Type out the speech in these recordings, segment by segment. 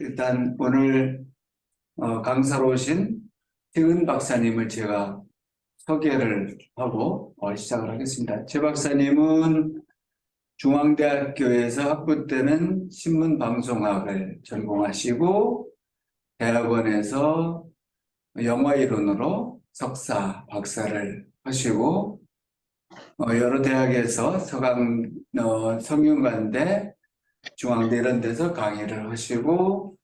일단 오늘 강사로 오신 최은 박사님을 제가 소개를 하고 시작을 하겠습니다. 최 박사님은 중앙대학교에서 학부 때는 신문방송학을 전공하시고 대학원에서 영화이론으로 석사, 박사를 하시고 여러 대학에서 성균관대, 중앙대 이런 데서 강의를 하시고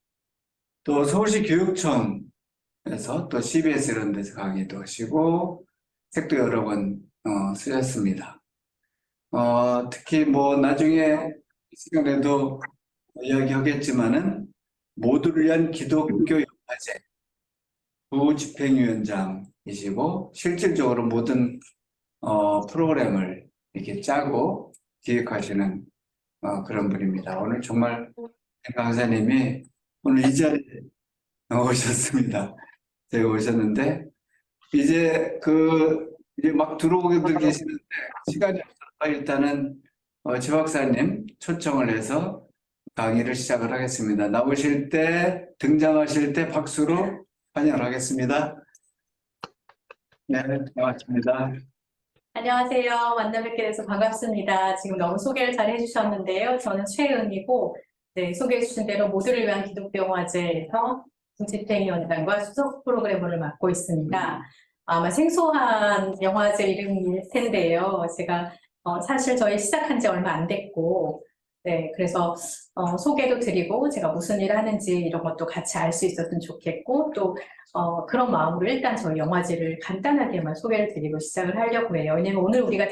또 서울시 교육청에서 또 CBS 이런 데서 강의도 하시고 책도 여러 권 쓰셨습니다. 특히 나중에 시간에도 이야기하겠지만은 모두를 위한 기독교 영화제 부집행위원장이시고 실질적으로 모든 프로그램을 이렇게 짜고 기획하시는 그런 분입니다. 오늘 정말 강사님이 오늘 이 자리에 오셨습니다. 제가 오셨는데 이제 막 들어오게 계시는데 시간이 없어서 일단은 최 박사님 초청을 해서 강의를 시작을 하겠습니다. 나오실 때 등장하실 때 박수로 환영을 하겠습니다. 네, 고맙습니다. 안녕하세요. 만나 뵙게 돼서 반갑습니다. 지금 너무 소개를 잘 해주셨는데요. 저는 최은이고, 네, 소개해 주신 대로 모두를 위한 기독교 영화제에서 집행위원장과 수석 프로그래머를 맡고 있습니다. 아마 생소한 영화제 이름일 텐데요. 제가 사실 저희 시작한 지 얼마 안 됐고, 네, 그래서 소개도 드리고 제가 무슨 일을 하는지 이런 것도 같이 알 수 있었으면 좋겠고, 또 그런 마음으로 일단 저희 영화제를 간단하게만 소개를 드리고 시작을 하려고 해요. 왜냐면 오늘 우리가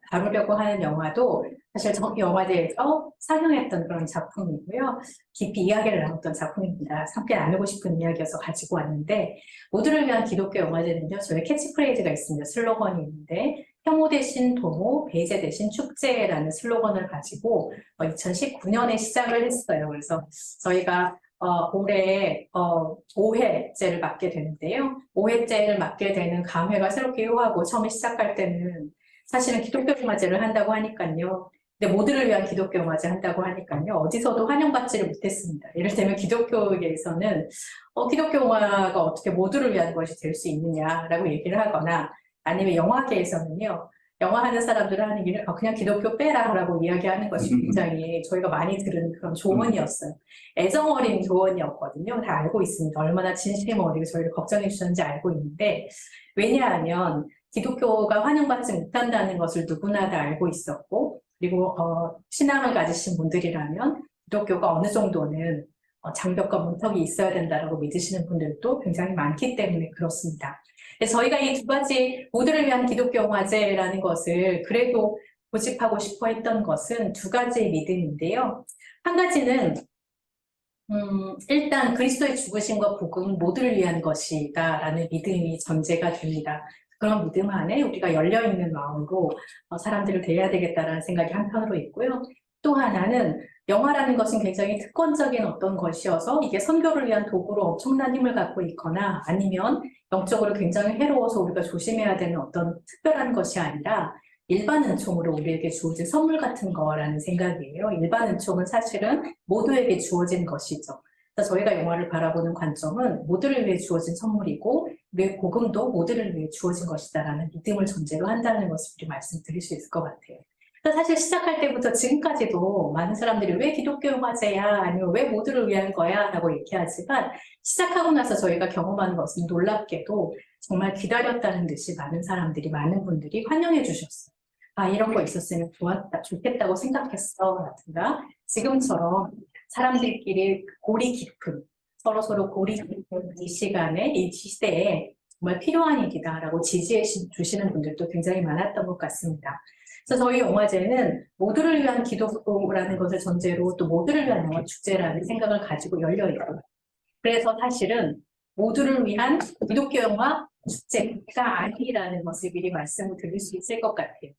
다루려고 하는 영화도 사실 영화제에서 상영했던 그런 작품이고요. 깊이 이야기를 나눴던 작품입니다. 함께 나누고 싶은 이야기여서 가지고 왔는데, 모두를 위한 기독교 영화제는요, 저희 캐치프레이즈가 있습니다. 슬로건이 있는데, 혐오 대신 도모, 배제 대신 축제라는 슬로건을 가지고 2019년에 시작을 했어요. 그래서 저희가 올해 5회째를 맡게 되는데요. 5회째를 맡게 되는 감회가 새롭게 묘하고, 처음에 시작할 때는 사실은 기독교 영화제를 한다고 하니까요. 근데 모두를 위한 기독교 영화제 한다고 하니까요. 어디서도 환영받지를 못했습니다. 예를 들면 기독교계에서는 기독교 영화가 어떻게 모두를 위한 것이 될 수 있느냐라고 얘기를 하거나, 아니면 영화계에서는요, 영화 하는 사람들은 하는 길을 그냥 기독교 빼라라고 이야기하는 것이 굉장히 저희가 많이 들은 그런 조언이었어요. 애정 어린 조언이었거든요. 다 알고 있습니다. 얼마나 진심 어리고 저희를 걱정해 주셨는지 알고 있는데, 왜냐하면 기독교가 환영받지 못한다는 것을 누구나 다 알고 있었고, 그리고 신앙을 가지신 분들이라면 기독교가 어느 정도는 장벽과 문턱이 있어야 된다고 믿으시는 분들도 굉장히 많기 때문에 그렇습니다. 저희가 이 두 가지 모두를 위한 기독교 영화제라는 것을 그래도 고집하고 싶어 했던 것은 두 가지의 믿음인데요. 한 가지는 일단 그리스도의 죽으심과 복음은 모두를 위한 것이다 라는 믿음이 전제가 됩니다. 그런 믿음 안에 우리가 열려있는 마음으로 사람들을 대해야 되겠다라는 생각이 한편으로 있고요. 또 하나는 영화라는 것은 굉장히 특권적인 어떤 것이어서 이게 선교를 위한 도구로 엄청난 힘을 갖고 있거나, 아니면 영적으로 굉장히 해로워서 우리가 조심해야 되는 어떤 특별한 것이 아니라 일반 은총으로 우리에게 주어진 선물 같은 거라는 생각이에요. 일반 은총은 사실은 모두에게 주어진 것이죠. 그래서 저희가 영화를 바라보는 관점은 모두를 위해 주어진 선물이고, 우리의 복음도 모두를 위해 주어진 것이다라는 믿음을 전제로 한다는 것을 우리 말씀드릴 수 있을 것 같아요. 사실 시작할 때부터 지금까지도 많은 사람들이 왜 기독교 영화제야, 아니면 왜 모두를 위한 거야 라고 얘기하지만, 시작하고 나서 저희가 경험하는 것은 놀랍게도 정말 기다렸다는 듯이 많은 분들이 환영해 주셨어요. 이런 거 있었으면 좋겠다고 생각했어 라든가, 지금처럼 사람들끼리 골이 깊은, 서로 골이 깊은 이 시간에, 이 시대에 정말 필요한 일이다라고 지지해 주시는 분들도 굉장히 많았던 것 같습니다. 그래서 저희 영화제는 모두를 위한 기독교라는 것을 전제로 또 모두를 위한 영화 축제라는 생각을 가지고 열려있고요. 그래서 사실은 모두를 위한 기독교 영화 축제가 아니라는 것을 미리 말씀을 드릴 수 있을 것 같아요.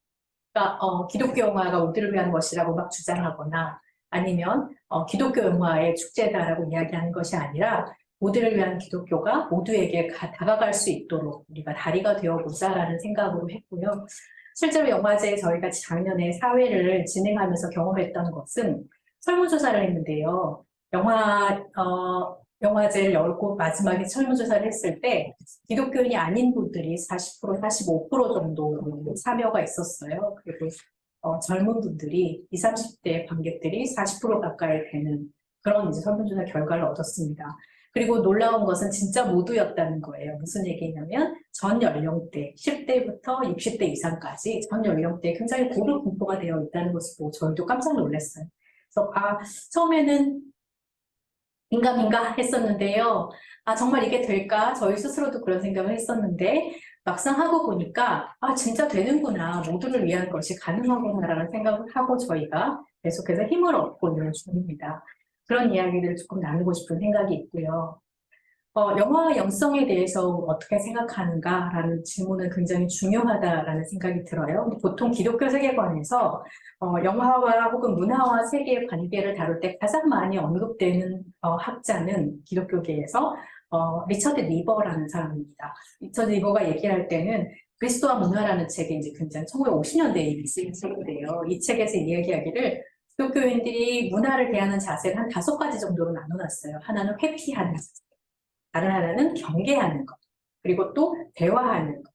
그러니까 기독교 영화가 모두를 위한 것이라고 막 주장하거나, 아니면 기독교 영화의 축제다라고 이야기하는 것이 아니라, 모두를 위한 기독교가 모두에게 다가갈 수 있도록 우리가 다리가 되어보자라는 생각으로 했고요. 실제로 영화제에 저희가 작년에 사회를 진행하면서 경험했던 것은 설문조사를 했는데요. 영화제를 열고 마지막에 설문조사를 했을 때 기독교인이 아닌 분들이 40%, 45% 정도 참여가 있었어요. 그리고 젊은 분들이 20, 30대 관객들이 40% 가까이 되는 그런 이제 설문조사 결과를 얻었습니다. 그리고 놀라운 것은 진짜 모두였다는 거예요. 무슨 얘기냐면 전 연령대, 10대부터 60대 이상까지 전 연령대에 굉장히 고루 분포가 되어 있다는 것을 보고 저희도 깜짝 놀랐어요. 그래서 처음에는 민감민가 했었는데요. 정말 이게 될까? 저희 스스로도 그런 생각을 했었는데 막상 하고 보니까 진짜 되는구나. 모두를 위한 것이 가능하구나라는 생각을 하고 저희가 계속해서 힘을 얻고 있는 중입니다. 그런 이야기들을 조금 나누고 싶은 생각이 있고요. 영화와 영성에 대해서 어떻게 생각하는가라는 질문은 굉장히 중요하다라는 생각이 들어요. 보통 기독교 세계관에서 영화와 혹은 문화와 세계의 관계를 다룰 때 가장 많이 언급되는 학자는 기독교계에서 리처드 니버라는 사람입니다. 리처드 니버가 얘기할 때는 그리스도와 문화라는 책이 이제 굉장히 1950년대에 쓰인 책인데요. 이 책에서 이야기하기를 기독교인들이 문화를 대하는 자세를 한 5가지 정도로 나눠놨어요. 하나는 회피하는 자세, 다른 하나는 경계하는 것, 그리고 또 대화하는 것,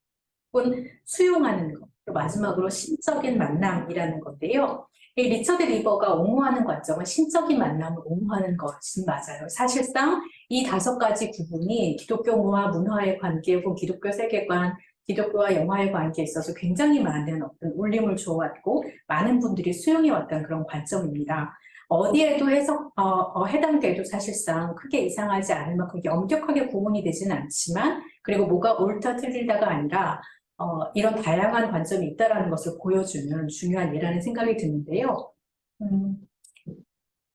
혹은 수용하는 것, 또 마지막으로 신적인 만남이라는 건데요. 이 리처드 리버가 옹호하는 관점은 신적인 만남을 옹호하는 것이 맞아요. 사실상 이 5가지 구분이 기독교와 문화의 관계 혹은 기독교 세계관, 기독교와 영화의 관계에 있어서 굉장히 많은 어떤 울림을 주어왔고 많은 분들이 수용해왔던 그런 관점입니다. 어디에도 해당돼도 사실상 크게 이상하지 않을 만큼 엄격하게 구분이 되지는 않지만 그리고 뭐가 옳다 틀리다가 아니라 이런 다양한 관점이 있다는 것을 보여주는 중요한 예라는 생각이 드는데요.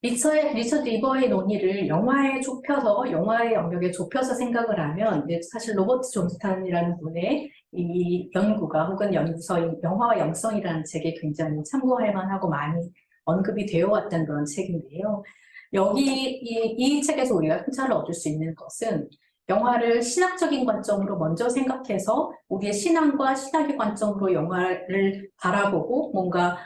리처드 리버의 논의를 영화의 영역에 좁혀서 생각을 하면 사실 로버트 존스턴이라는 분의 이 연구가 혹은 연구서인 영화와 영성이라는 책에 굉장히 참고할 만하고 많이 언급이 되어 왔던 그런 책인데요. 이 책에서 우리가 흠차를 얻을 수 있는 것은 영화를 신학적인 관점으로 먼저 생각해서 우리의 신앙과 신학의 관점으로 영화를 바라보고 뭔가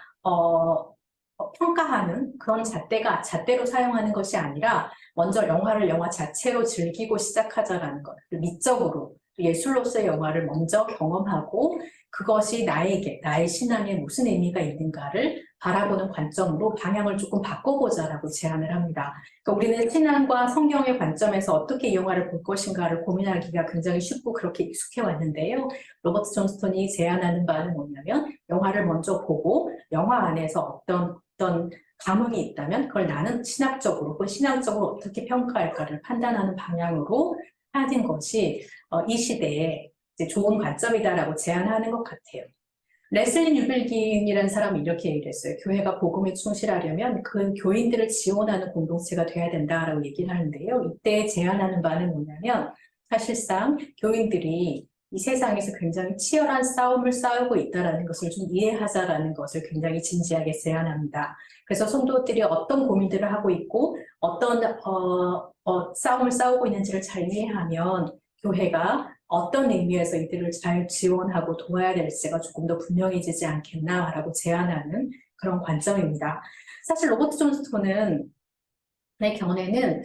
평가하는 그런 잣대로 사용하는 것이 아니라 먼저 영화를 영화 자체로 즐기고 시작하자라는 것. 미적으로 예술로서의 영화를 먼저 경험하고 그것이 나의 신앙에 무슨 의미가 있는가를 바라보는 관점으로 방향을 조금 바꿔보자라고 제안을 합니다. 그러니까 우리는 신앙과 성경의 관점에서 어떻게 이 영화를 볼 것인가를 고민하기가 굉장히 쉽고 그렇게 익숙해 왔는데요. 로버트 존스턴이 제안하는 바는 뭐냐면 영화를 먼저 보고 영화 안에서 어떤 감흥이 있다면 그걸 나는 신학적으로 혹은 신앙적으로 어떻게 평가할까를 판단하는 방향으로 하는 것이 이 시대에 이제 좋은 관점이다라고 제안하는 것 같아요. 레슬리 뉴빌긴이라는 사람이 이렇게 얘기를 했어요. 교회가 복음에 충실하려면 그 교인들을 지원하는 공동체가 돼야 된다라고 얘기를 하는데요. 이때 제안하는 바는 뭐냐면 사실상 교인들이 이 세상에서 굉장히 치열한 싸움을 싸우고 있다는 것을 좀 이해하자라는 것을 굉장히 진지하게 제안합니다. 그래서 성도들이 어떤 고민들을 하고 있고 어떤 싸움을 싸우고 있는지를 잘 이해하면 교회가 어떤 의미에서 이들을 잘 지원하고 도와야 될지가 조금 더 분명해지지 않겠나라고 제안하는 그런 관점입니다. 사실 로버트 존스턴은 내 견해는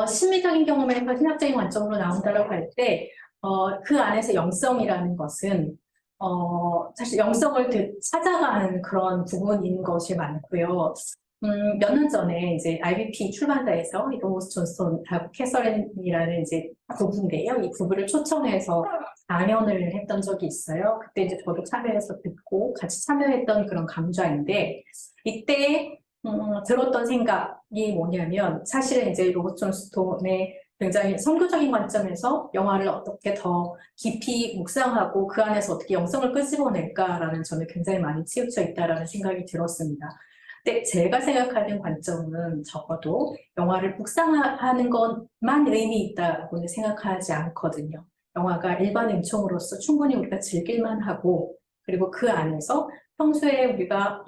심리적인 경험에서 신학적인 관점으로 나온다고 할 때 그 안에서 영성이라는 것은 사실 영성을 찾아가는 그런 부분인 것이 많고요. 몇 년 전에 이제 IBP 출판사에서 로버트 존스턴하고 캐서린이라는 이제 부부인데요. 이 부부를 초청해서 강연을 했던 적이 있어요. 그때 이제 저도 참여해서 듣고 같이 참여했던 그런 강좌인데 이때 들었던 생각이 뭐냐면 사실은 이제 로버트 존스턴의 굉장히 선교적인 관점에서 영화를 어떻게 더 깊이 묵상하고 그 안에서 어떻게 영성을 끄집어낼까라는 점에 굉장히 많이 치우쳐 있다라는 생각이 들었습니다. 근데 제가 생각하는 관점은 적어도 영화를 묵상하는 것만 의미 있다고는 생각하지 않거든요. 영화가 일반 은총으로서 충분히 우리가 즐길만 하고 그리고 그 안에서 평소에 우리가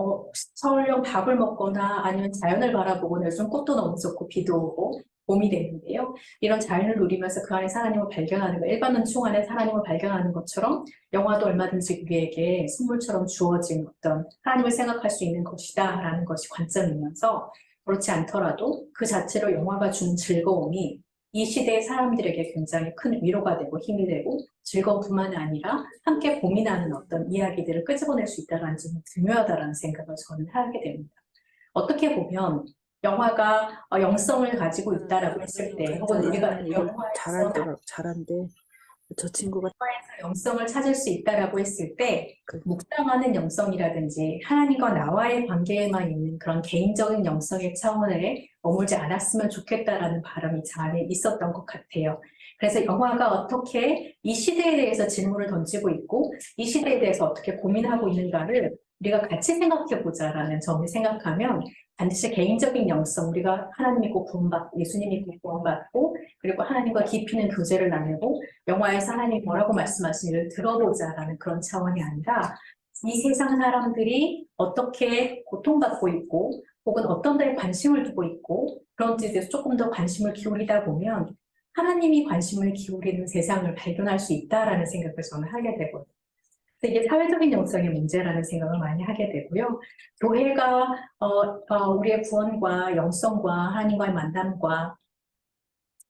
설령 밥을 먹거나 아니면 자연을 바라보거나 요즘 꽃도 너무 좋고 비도 오고 봄이 되는데요. 이런 자연을 누리면서 그 안에 하나님을 발견하는 것, 일반 은총 안에 하나님을 발견하는 것처럼 영화도 얼마든지 우리에게 선물처럼 주어진 어떤 하나님을 생각할 수 있는 것이다 라는 것이 관점이면서 그렇지 않더라도 그 자체로 영화가 주는 즐거움이 이 시대의 사람들에게 굉장히 큰 위로가 되고 힘이 되고 즐거움뿐만 아니라 함께 고민하는 어떤 이야기들을 끄집어낼 수 있다는 점이 중요하다는 생각을 저는 하게 됩니다. 어떻게 보면 영화가 영성을 가지고 있다라고 했을 때 혹은 우리가 이걸 영화에서 잘한대. 저 친구가 영성을 찾을 수 있다라고 했을 때 그- 묵상하는 영성이라든지 하나님과 나와의 관계에만 있는 그런 개인적인 영성의 차원에 머물지 않았으면 좋겠다라는 바람이 잘 있었던 것 같아요. 그래서 영화가 어떻게 이 시대에 대해서 질문을 던지고 있고 이 시대에 대해서 어떻게 고민하고 있는가를 우리가 같이 생각해 보자라는 점을 생각하면 반드시 개인적인 영성, 우리가 하나님 믿고 구원받고 예수님 믿고 구원받고 그리고 하나님과 깊이 있는 교제를 나누고 영화에서 하나님이 뭐라고 말씀하시는지를 들어보자라는 그런 차원이 아니라 이 세상 사람들이 어떻게 고통받고 있고 혹은 어떤 데에 관심을 두고 있고 그런 데에 대해서 조금 더 관심을 기울이다 보면 하나님이 관심을 기울이는 세상을 발견할 수 있다라는 생각을 저는 하게 되거든요. 이게 사회적인 영성의 문제라는 생각을 많이 하게 되고요. 교회가 우리의 구원과 영성과 하나님과의 만남과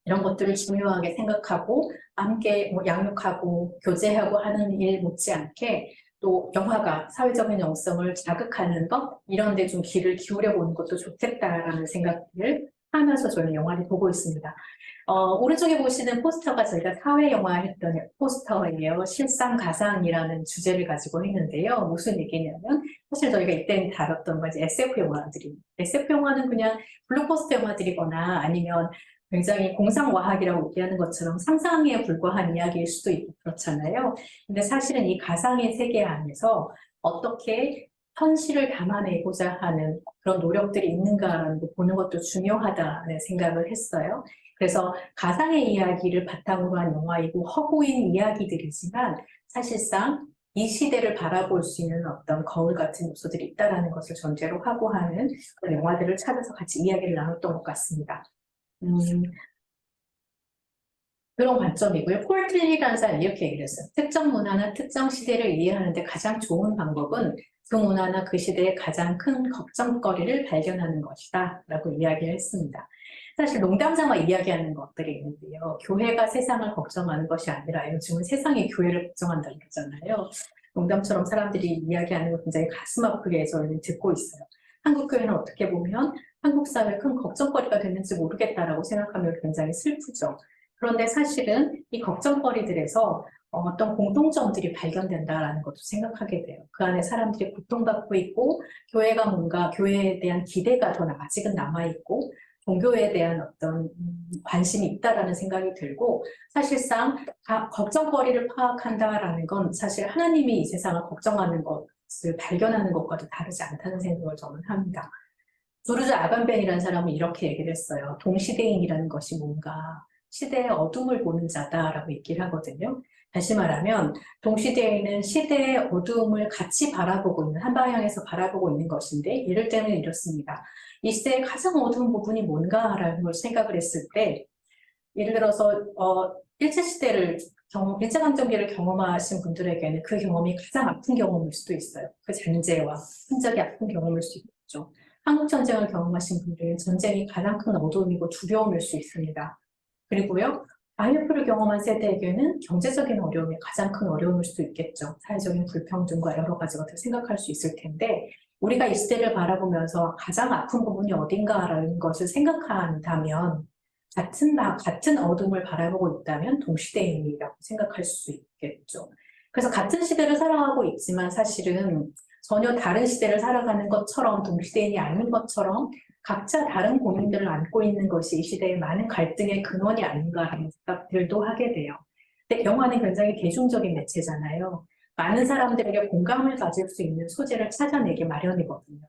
이런 것들을 중요하게 생각하고 함께 양육하고 교제하고 하는 일 못지않게 또 영화가 사회적인 영성을 자극하는 것 이런 데 좀 귀를 기울여 보는 것도 좋겠다라는 생각을 하면서 저는 영화를 보고 있습니다. 오른쪽에 보시는 포스터가 저희가 사회 영화 했던 포스터예요. 실상 가상이라는 주제를 가지고 했는데요. 무슨 얘기냐면 사실 저희가 이때 다뤘던 건 이제 SF 영화들이 SF 영화는 그냥 블록버스터 영화들이거나 아니면 굉장히 공상과학이라고 얘기하는 것처럼 상상에 불과한 이야기일 수도 있고 그렇잖아요. 근데 사실은 이 가상의 세계 안에서 어떻게 현실을 담아내고자 하는 그런 노력들이 있는가라는 거 보는 것도 중요하다는 생각을 했어요. 그래서 가상의 이야기를 바탕으로 한 영화이고 허구인 이야기들이지만 사실상 이 시대를 바라볼 수 있는 어떤 거울 같은 요소들이 있다는 것을 전제로 하고 하는 그런 영화들을 찾아서 같이 이야기를 나눴던 것 같습니다. 그런 관점이고요. 폴 틸리라는 사람이 이렇게 얘기를 했어요. 특정 문화나 특정 시대를 이해하는 데 가장 좋은 방법은 그 문화나 그 시대의 가장 큰 걱정거리를 발견하는 것이다 라고 이야기를 했습니다. 사실 농담삼아 이야기하는 것들이 있는데요. 교회가 세상을 걱정하는 것이 아니라 요즘은 세상이 교회를 걱정한다는 거잖아요. 농담처럼 사람들이 이야기하는 거 굉장히 가슴 아프게 저는 듣고 있어요. 한국 교회는 어떻게 보면 한국 사회의 큰 걱정거리가 됐는지 모르겠다라고 생각하면 굉장히 슬프죠. 그런데 사실은 이 걱정거리들에서 어떤 공통점들이 발견된다라는 것도 생각하게 돼요. 그 안에 사람들이 고통받고 있고 교회가 뭔가 교회에 대한 기대가 더 아직은 남아있고 종교에 대한 어떤 관심이 있다라는 생각이 들고 사실상 걱정거리를 파악한다라는 건 사실 하나님이 이 세상을 걱정하는 것을 발견하는 것과도 다르지 않다는 생각을 저는 합니다. 조르주 아간벤이라는 사람은 이렇게 얘기를 했어요. 동시대인이라는 것이 뭔가 시대의 어둠을 보는 자다라고 얘기를 하거든요. 다시 말하면 동시대인은 시대의 어두움을 같이 바라보고 있는 한 방향에서 바라보고 있는 것인데 이럴 때는 이렇습니다. 이 시대의 가장 어두운 부분이 뭔가라는 걸 생각을 했을 때 예를 들어서 일제시대를 일제강점기를 경험하신 분들에게는 그 경험이 가장 아픈 경험일 수도 있어요. 그 잔재와 흔적이 아픈 경험일 수 있죠. 한국전쟁을 경험하신 분들은 전쟁이 가장 큰 어려움이고 두려움일 수 있습니다. 그리고요, IMF를 경험한 세대에게는 경제적인 어려움이 가장 큰 어려움일 수도 있겠죠. 사회적인 불평등과 여러 가지 것을 생각할 수 있을 텐데 우리가 이 시대를 바라보면서 가장 아픈 부분이 어딘가라는 것을 생각한다면 같은 어둠을 바라보고 있다면 동시대인이라고 생각할 수 있겠죠. 그래서 같은 시대를 살아가고 있지만 사실은 전혀 다른 시대를 살아가는 것처럼 동시대인이 아닌 것처럼 각자 다른 고민들을 안고 있는 것이 이 시대의 많은 갈등의 근원이 아닌가라는 생각들도 하게 돼요. 근데 영화는 굉장히 대중적인 매체잖아요. 많은 사람들에게 공감을 가질 수 있는 소재를 찾아내기 마련이거든요.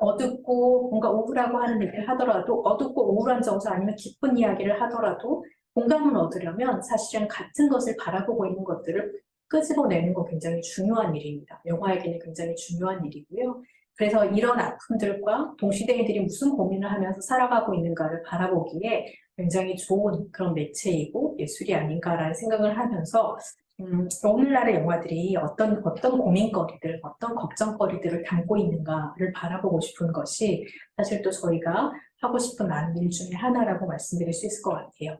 어둡고 뭔가 우울하고 하는 얘기를 하더라도 어둡고 우울한 정서 아니면 기쁜 이야기를 하더라도 공감을 얻으려면 사실은 같은 것을 바라보고 있는 것들을 끄집어내는 거 굉장히 중요한 일입니다. 영화에게는 굉장히 중요한 일이고요. 그래서 이런 아픔들과 동시대인들이 무슨 고민을 하면서 살아가고 있는가를 바라보기에 굉장히 좋은 그런 매체이고 예술이 아닌가라는 생각을 하면서 오늘날의 영화들이 어떤 고민거리들, 어떤 걱정거리들을 담고 있는가를 바라보고 싶은 것이 사실 또 저희가 하고 싶은 많은 일 중에 하나라고 말씀드릴 수 있을 것 같아요.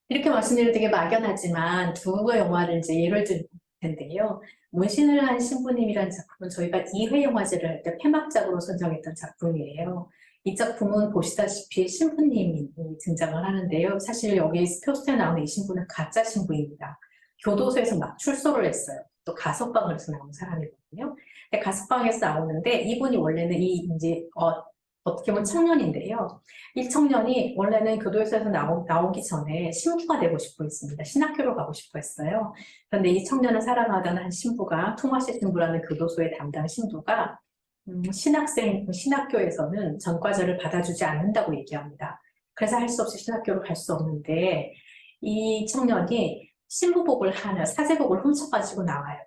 이렇게 말씀드리면 되게 막연하지만 두 영화를 이제 예를 들 텐데요. 문신을 한 신부님이라는 작품은 저희가 2회 영화제를 할 때 폐막작으로 선정했던 작품이에요. 이 작품은 보시다시피 신부님이 등장을 하는데요. 사실 여기 포스터에 나오는 이 신부는 가짜 신부입니다. 교도소에서 막 출소를 했어요. 또 가석방에서 나온 사람이거든요. 근데 가석방에서 나오는데 이분이 원래는 어떻게 보면 청년인데요. 이 청년이 원래는 교도소에서 나오기 전에 신부가 되고 싶어 했습니다. 신학교로 가고 싶어 했어요. 그런데 이 청년을 사랑하던 한 신부가, 토마시 신부라는 교도소의 담당 신부가 신학교에서는 전과자를 받아주지 않는다고 얘기합니다. 그래서 할 수 없이 신학교로 갈 수 없는데 이 청년이 신부복을 하나, 사제복을 훔쳐가지고 나와요.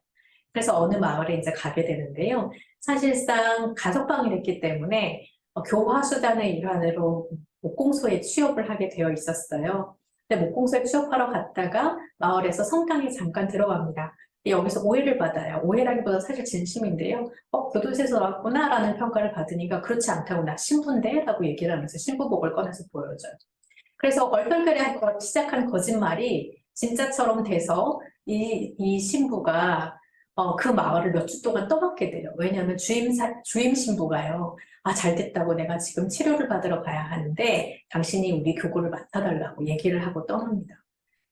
그래서 어느 마을에 이제 가게 되는데요. 사실상 가석방이 됐기 때문에 교화수단의 일환으로 목공소에 취업을 하게 되어 있었어요. 근데 목공소에 취업하러 갔다가 마을에서 성당에 잠깐 들어갑니다. 여기서 오해를 받아요. 오해라기보다 사실 진심인데요. 교도소에서 왔구나 라는 평가를 받으니까 그렇지 않다고 나 신부인데? 라고 얘기를 하면서 신부복을 꺼내서 보여줘요. 그래서 얼떨결에 시작한 거짓말이 진짜처럼 돼서 이 신부가 그 마을을 몇 주 동안 떠받게 돼요. 왜냐하면 주임 신부가요. 잘 됐다고 내가 지금 치료를 받으러 가야 하는데 당신이 우리 교구를 맡아달라고 얘기를 하고 떠납니다.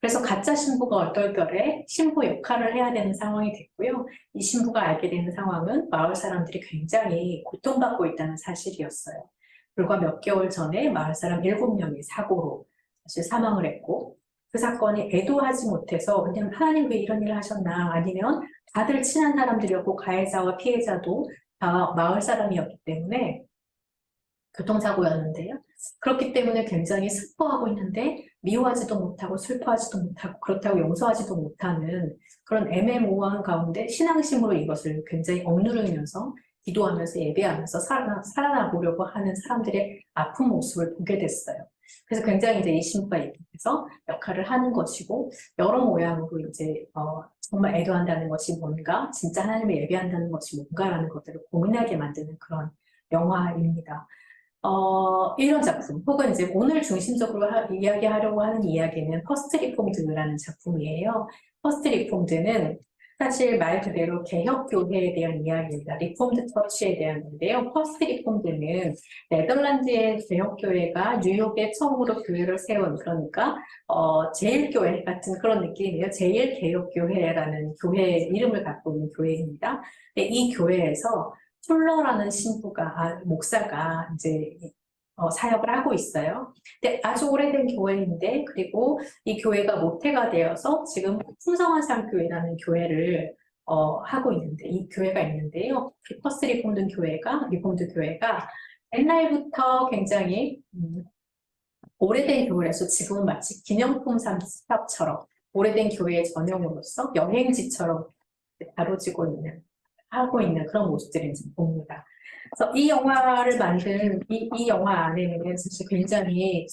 그래서 가짜 신부가 얼떨결에 신부 역할을 해야 되는 상황이 됐고요. 이 신부가 알게 되는 상황은 마을 사람들이 굉장히 고통받고 있다는 사실이었어요. 불과 몇 개월 전에 마을 사람 7명이 사고로 사실 사망을 했고 그 사건이 애도하지 못해서 왜냐면 하나님 왜 이런 일을 하셨나 아니면 다들 친한 사람들이었고 가해자와 피해자도 다 마을 사람이었기 때문에 교통사고였는데요. 그렇기 때문에 굉장히 슬퍼하고 있는데 미워하지도 못하고 슬퍼하지도 못하고 그렇다고 용서하지도 못하는 그런 애매모호한 가운데 신앙심으로 이것을 굉장히 억누르면서 기도하면서 예배하면서 살아나보려고 하는 사람들의 아픈 모습을 보게 됐어요. 그래서 굉장히 이제 이 신부가 입장에서 역할을 하는 것이고 여러 모양으로 이제 정말 애도한다는 것이 뭔가 진짜 하나님을 예배한다는 것이 뭔가라는 것들을 고민하게 만드는 그런 영화입니다. 이런 작품 혹은 이제 오늘 중심적으로 이야기하려고 하는 이야기는 퍼스트 리폼드라는 작품이에요. 퍼스트 리폼드는 사실 말 그대로 개혁교회에 대한 이야기입니다. 리폼드 처치에 대한 건데요. 퍼스트 리폼드는 네덜란드의 개혁교회가 뉴욕에 처음으로 교회를 세운 그러니까 제일교회 같은 그런 느낌이에요. 제일개혁교회라는 교회 이름을 갖고 있는 교회입니다. 근데 이 교회에서 툴러라는 목사가 이제 사역을 하고 있어요. 근데 아주 오래된 교회인데 그리고 이 교회가 모태가 되어서 지금 풍성한 삶교회라는 교회를 하고 있는데 이 교회가 있는데요. 퍼스트 리폼드 교회가 옛날부터 굉장히 오래된 교회라서 지금은 마치 기념품 샵처럼 오래된 교회의 전형으로서 여행지처럼 하고 있는 그런 모습들을 지금 봅니다. 그래서 이 영화를 만든 이 영화 안에는 사실 굉장히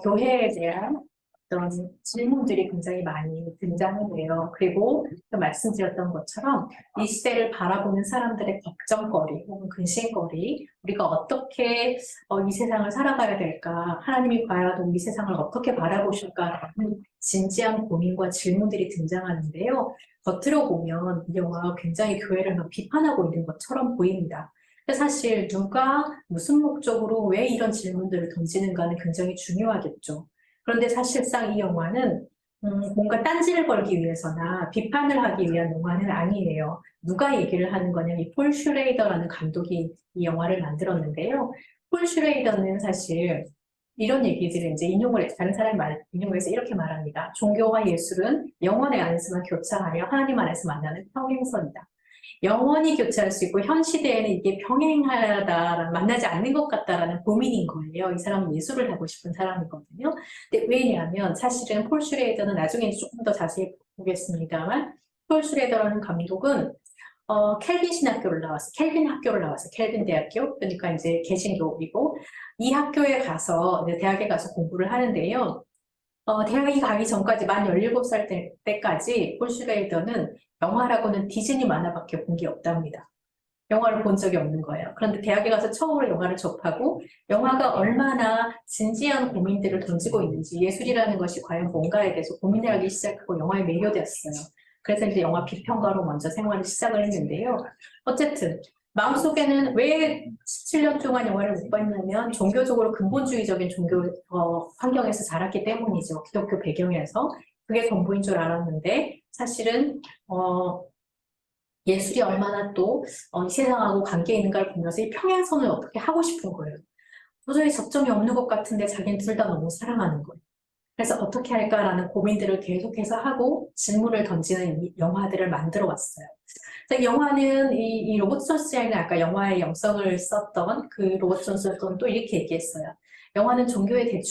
교회에 대한 어떤 질문들이 굉장히 많이 등장해요. 그리고 말씀드렸던 것처럼 이 시대를 바라보는 사람들의 걱정거리 혹은 근심거리, 우리가 어떻게 이 세상을 살아가야 될까, 하나님이 과연 이 세상을 어떻게 바라보실까라는 진지한 고민과 질문들이 등장하는데요. 겉으로 보면 이 영화가 굉장히 교회를 막 비판하고 있는 것처럼 보입니다. 근데 사실 누가 무슨 목적으로 왜 이런 질문들을 던지는가는 굉장히 중요하겠죠. 그런데 사실상 이 영화는 뭔가 딴지를 걸기 위해서나 비판을 하기 위한 영화는 아니에요. 누가 얘기를 하는 거냐면 이 폴 슈레이더라는 감독이 이 영화를 만들었는데요. 폴 슈레이더는 사실 이런 얘기들을 이제 다른 사람이 인용을 해서 이렇게 말합니다. 종교와 예술은 영혼의 안에서만 교차하며 하나님 안에서 만나는 평행선이다. 영원히 교차할 수 있고 현 시대에는 이게 병행하다, 만나지 않는 것 같다라는 고민인 거예요. 이 사람은 예술을 하고 싶은 사람이거든요. 근데 왜냐하면 사실은 폴 슈레이더는 나중에 조금 더 자세히 보겠습니다만 폴 슈레이더라는 감독은 켈빈 학교를 나왔어요. 켈빈 대학교. 그러니까 이제 개신교이고 이 학교에 가서 이제 대학에 가서 공부를 하는데요. 대학이 가기 전까지 만 17살 때까지 폴 슈레이더는 영화라고는 디즈니 만화밖에 본 게 없답니다. 영화를 본 적이 없는 거예요. 그런데 대학에 가서 처음으로 영화를 접하고 영화가 얼마나 진지한 고민들을 던지고 있는지 예술이라는 것이 과연 뭔가에 대해서 고민을 하기 시작하고 영화에 매료되었어요. 그래서 이제 영화 비평가로 먼저 생활을 시작을 했는데요. 어쨌든 마음속에는 왜 17년 동안 영화를 못 봤냐면 종교적으로 근본주의적인 종교 환경에서 자랐기 때문이죠. 기독교 배경에서. 그게 전부인 줄 알았는데 사실은 예술이 얼마나 또 이 세상하고 관계 있는가를 보면서 이 평행선을 어떻게 하고 싶은 거예요. 도저히 접점이 없는 것 같은데 자기는 둘 다 너무 사랑하는 거예요. 그래서 어떻게 할까라는 고민들을 계속해서 하고 질문을 던지는 이 영화들을 만들어 왔어요. 그래서 이 영화는 이 로버트 존스가 아까 영화의 영성을 썼던 그 로버트 존스는 또 이렇게 얘기했어요. 영화는 종교의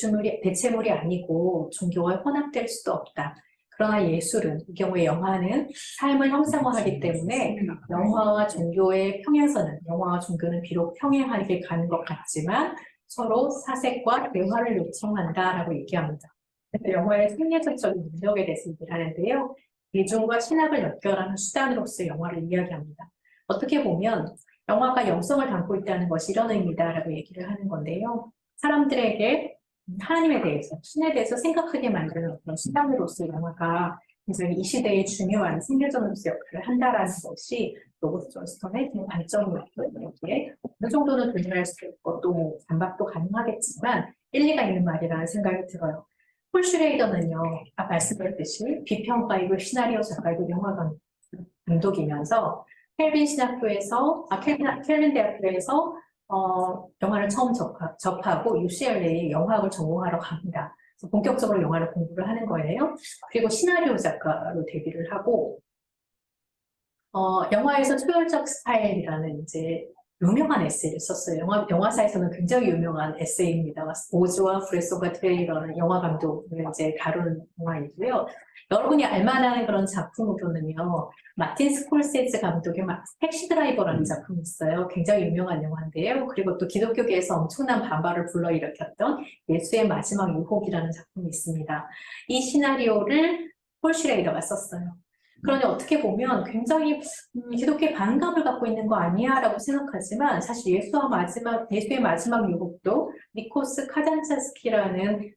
대체물이 아니고 종교와 혼합될 수도 없다. 그러나 예술은, 이 경우에 영화는 삶을 형상화하기 때문에 영화와 종교의 평행선은, 영화와 종교는 비록 평행하게 가는 것 같지만 서로 사색과 대화를 요청한다라고 얘기합니다. 그래서 영화의 생리적인 능력에 대해서 얘기를 하는데요. 대중과 신학을 연결하는 수단으로서 영화를 이야기합니다. 어떻게 보면 영화가 영성을 담고 있다는 것이 이런 의미다라고 얘기를 하는 건데요. 사람들에게 하나님에 대해서, 신에 대해서 생각하게 만드는 그런 수단으로서 영화가 굉장히 이 시대에 중요한 생리적으로서 역할을 한다라는 것이 로버트 존스턴의 관점이었고요. 여기에 어느 정도는 동의할 수 있고 또 반박도 가능하겠지만 일리가 있는 말이라는 생각이 들어요. 폴 슈레이더는요, 아까 말씀드렸듯이 비평가이고 시나리오 작가이고 영화 감독이면서 켈빈 대학교에서 영화를 처음 접하고 UCLA에 영화학을 전공하러 갑니다. 그래서 본격적으로 영화를 공부를 하는 거예요. 그리고 시나리오 작가로 데뷔를 하고 영화에서 초열적 스타일이라는 이제 유명한 에세이를 썼어요. 영화사에서는 굉장히 유명한 에세이입니다. 오즈와 브레소가 트레이라는 영화 감독을 이제 다루는 영화이고요. 여러분이 알만한 그런 작품으로는요, 마틴 스콜세지 감독의 택시 드라이버라는 작품이 있어요. 굉장히 유명한 영화인데요. 그리고 또 기독교계에서 엄청난 반발을 불러일으켰던 예수의 마지막 유혹이라는 작품이 있습니다. 이 시나리오를 폴 슈레이더가 썼어요. 그러니 어떻게 보면 굉장히 기독교의 반감을 갖고 있는 거 아니야 라고 생각하지만 사실 예수의 마지막 유혹도 니코스 카잔차스키라는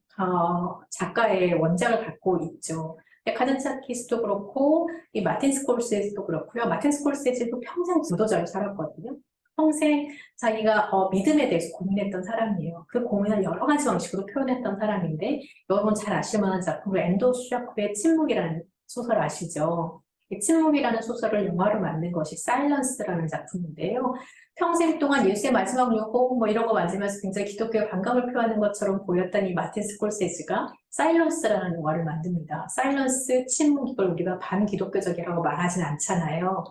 작가의 원작을 갖고 있죠. 카잔차스키도 그렇고 이 마틴 스콜세지도 그렇고요. 마틴 스콜세지도 평생 부도자로 살았거든요. 평생 자기가 믿음에 대해서 고민했던 사람이에요. 그 고민을 여러 가지 방식으로 표현했던 사람인데 여러분 잘 아실 만한 작품을 앤도 슈자크의 침묵이라는 소설 아시죠? 이 침묵이라는 소설을 영화로 만든 것이 사일런스라는 작품인데요. 평생 동안 예수의 마지막 유혹 뭐 이런 거 만들면서 굉장히 기독교의 반감을 표하는 것처럼 보였던 이 마틴 스콜세지가 사일런스라는 영화를 만듭니다. 사일런스, 침묵 이걸 우리가 반기독교적이라고 말하진 않잖아요.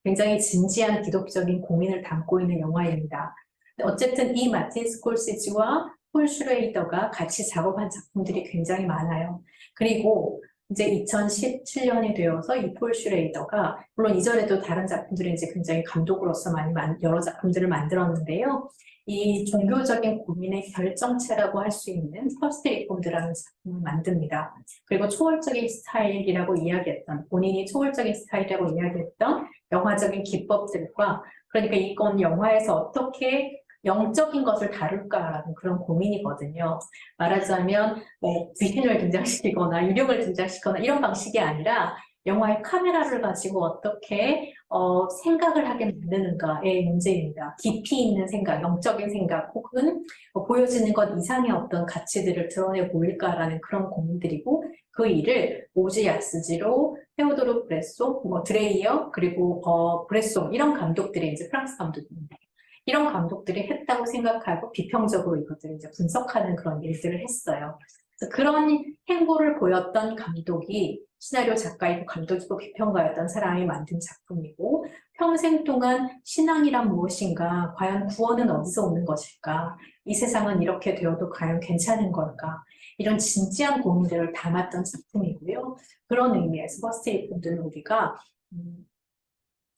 굉장히 진지한 기독적인 고민을 담고 있는 영화입니다. 어쨌든 이 마틴 스콜세지와 폴 슈레이더가 같이 작업한 작품들이 굉장히 많아요. 그리고 이제 2017년이 되어서 이 폴 슈레이더가 물론 이전에도 다른 작품들이 이제 굉장히 감독으로서 여러 작품들을 만들었는데요. 이 종교적인 고민의 결정체라고 할 수 있는 퍼스트 리폼드라는 작품을 만듭니다. 그리고 초월적인 스타일이라고 이야기했던 본인이 초월적인 스타일이라고 이야기했던 영화적인 기법들과 그러니까 이건 영화에서 어떻게 영적인 것을 다룰까라는 그런 고민이거든요. 말하자면 귀신을 등장시키거나 유령을 등장시키거나 이런 방식이 아니라 영화의 카메라를 가지고 어떻게 생각을 하게 만드는가의 문제입니다. 깊이 있는 생각, 영적인 생각 혹은 보여지는 것 이상의 어떤 가치들을 드러내 보일까라는 그런 고민들이고 그 일을 오즈 야스지로, 테오도르 브레소, 드레이어 그리고 브레송 이런 감독들이 이제 프랑스 감독입니다. 이런 감독들이 했다고 생각하고 비평적으로 이것들을 이제 분석하는 그런 일들을 했어요. 그래서 그런 행보를 보였던 감독이 시나리오 작가이고 감독이고 비평가였던 사람이 만든 작품이고 평생 동안 신앙이란 무엇인가, 과연 구원은 어디서 오는 것일까, 이 세상은 이렇게 되어도 과연 괜찮은 걸까, 이런 진지한 고민들을 담았던 작품이고요. 그런 의미에서 퍼스트 리폼드는 우리가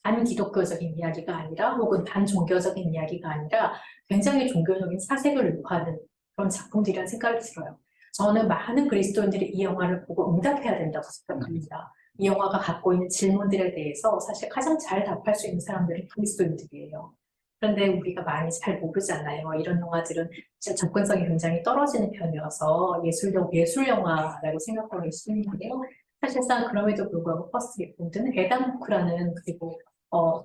반기독교적인 이야기가 아니라 혹은 반종교적인 이야기가 아니라 굉장히 종교적인 사색을 요하는 그런 작품들이라는 생각이 들어요. 저는 많은 그리스도인들이 이 영화를 보고 응답해야 된다고 생각합니다. 이 영화가 갖고 있는 질문들에 대해서 사실 가장 잘 답할 수 있는 사람들은 그리스도인들이에요. 그런데 우리가 많이 잘 모르잖아요. 이런 영화들은 진짜 접근성이 굉장히 떨어지는 편이어서 예술 영화라고 생각하고 있는데요. 사실상 그럼에도 불구하고 퍼스트 리본드는 에단 호크라는 그리고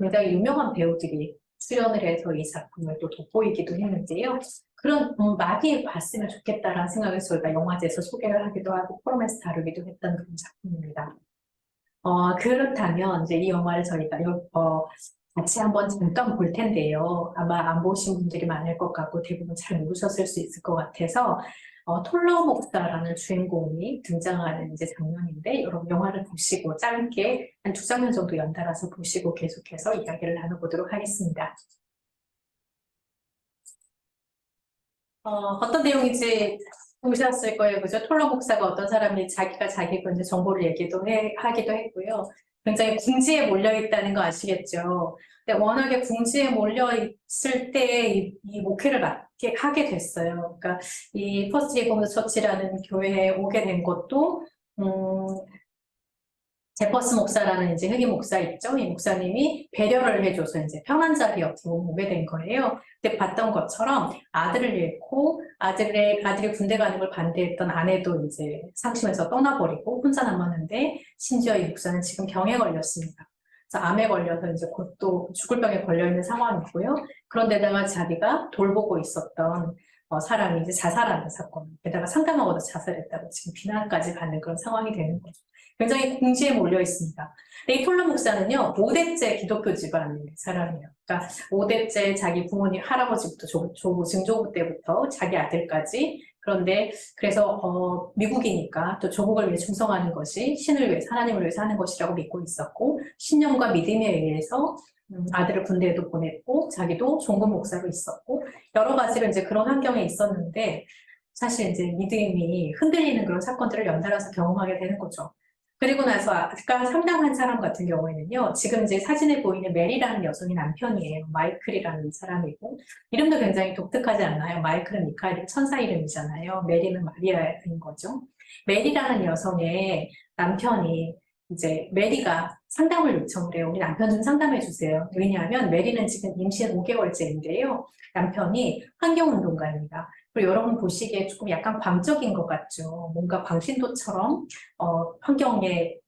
굉장히 유명한 배우들이 출연을 해서 이 작품을 또 돋보이기도 했는데요. 그런 많이 봤으면 좋겠다라는 생각을 저희가 영화제에서 소개를 하기도 하고 포럼에서 다루기도 했던 그런 작품입니다. 그렇다면 이제 이 영화를 저희가 같이 한번 잠깐 볼 텐데요. 아마 안 보신 분들이 많을 것 같고 대부분 잘 모르셨을 수 있을 것 같아서 톨러 목사라는 주인공이 등장하는 이제 장면인데 여러분 영화를 보시고 짧게 한 2장면 정도 연달아서 보시고 계속해서 이야기를 나눠보도록 하겠습니다. 어떤 내용인지 보셨을 거예요. 그죠? 톨러 목사가 어떤 사람이 자기가 자기 이제 정보를 하기도 했고요. 굉장히 궁지에 몰려있다는 거 아시겠죠? 근데 워낙에 궁지에 몰려있을 때 이 목회를 맡게 하게 됐어요. 그러니까 이 퍼스트 리본드 처치라는 교회에 오게 된 것도, 제퍼스 목사라는 이제 흑인 목사 있죠. 이 목사님이 배려를 해줘서 이제 편한 자리에 어떻게 오게 된 거예요. 그때 봤던 것처럼 아들을 잃고 아들이 군대 가는 걸 반대했던 아내도 이제 상심해서 떠나버리고 혼자 남았는데 심지어 이 목사는 지금 병에 걸렸습니다. 그래서 암에 걸려서 이제 곧 또 죽을 병에 걸려 있는 상황이고요. 그런데다가 자기가 돌보고 있었던 사람이 이제 자살하는 사건, 게다가 상담하고도 자살했다고 지금 비난까지 받는 그런 상황이 되는 거죠. 굉장히 궁지에 몰려 있습니다. 근데 이 톨러 목사는요, 5대째 기독교 집안의 사람이에요. 그러니까 5대째 자기 부모님, 할아버지부터 증조부 때부터 자기 아들까지. 그런데 그래서 미국이니까 또 조국을 위해 충성하는 것이 신을 위해서, 하나님을 위해서 하는 것이라고 믿고 있었고, 신념과 믿음에 의해서 아들을 군대에도 보냈고, 자기도 종군 목사로 있었고, 여러 가지로 이제 그런 환경에 있었는데, 사실 이제 믿음이 흔들리는 그런 사건들을 연달아서 경험하게 되는 거죠. 그리고 나서 아까 상담한 사람 같은 경우에는요, 지금 이제 사진에 보이는 메리라는 여성이 남편이에요. 마이클이라는 사람이고, 이름도 굉장히 독특하지 않나요? 마이클은 미카엘이 천사 이름이잖아요. 메리는 마리아인 거죠. 메리라는 여성의 남편이 이제 메리가 상담을 요청을 해요. 우리 남편 좀 상담해 주세요. 왜냐하면 메리는 지금 임신 5개월째인데요. 남편이 환경운동가입니다. 그리고 여러분 보시기에 조금 약간 광적인 것 같죠. 뭔가 광신도처럼 환경에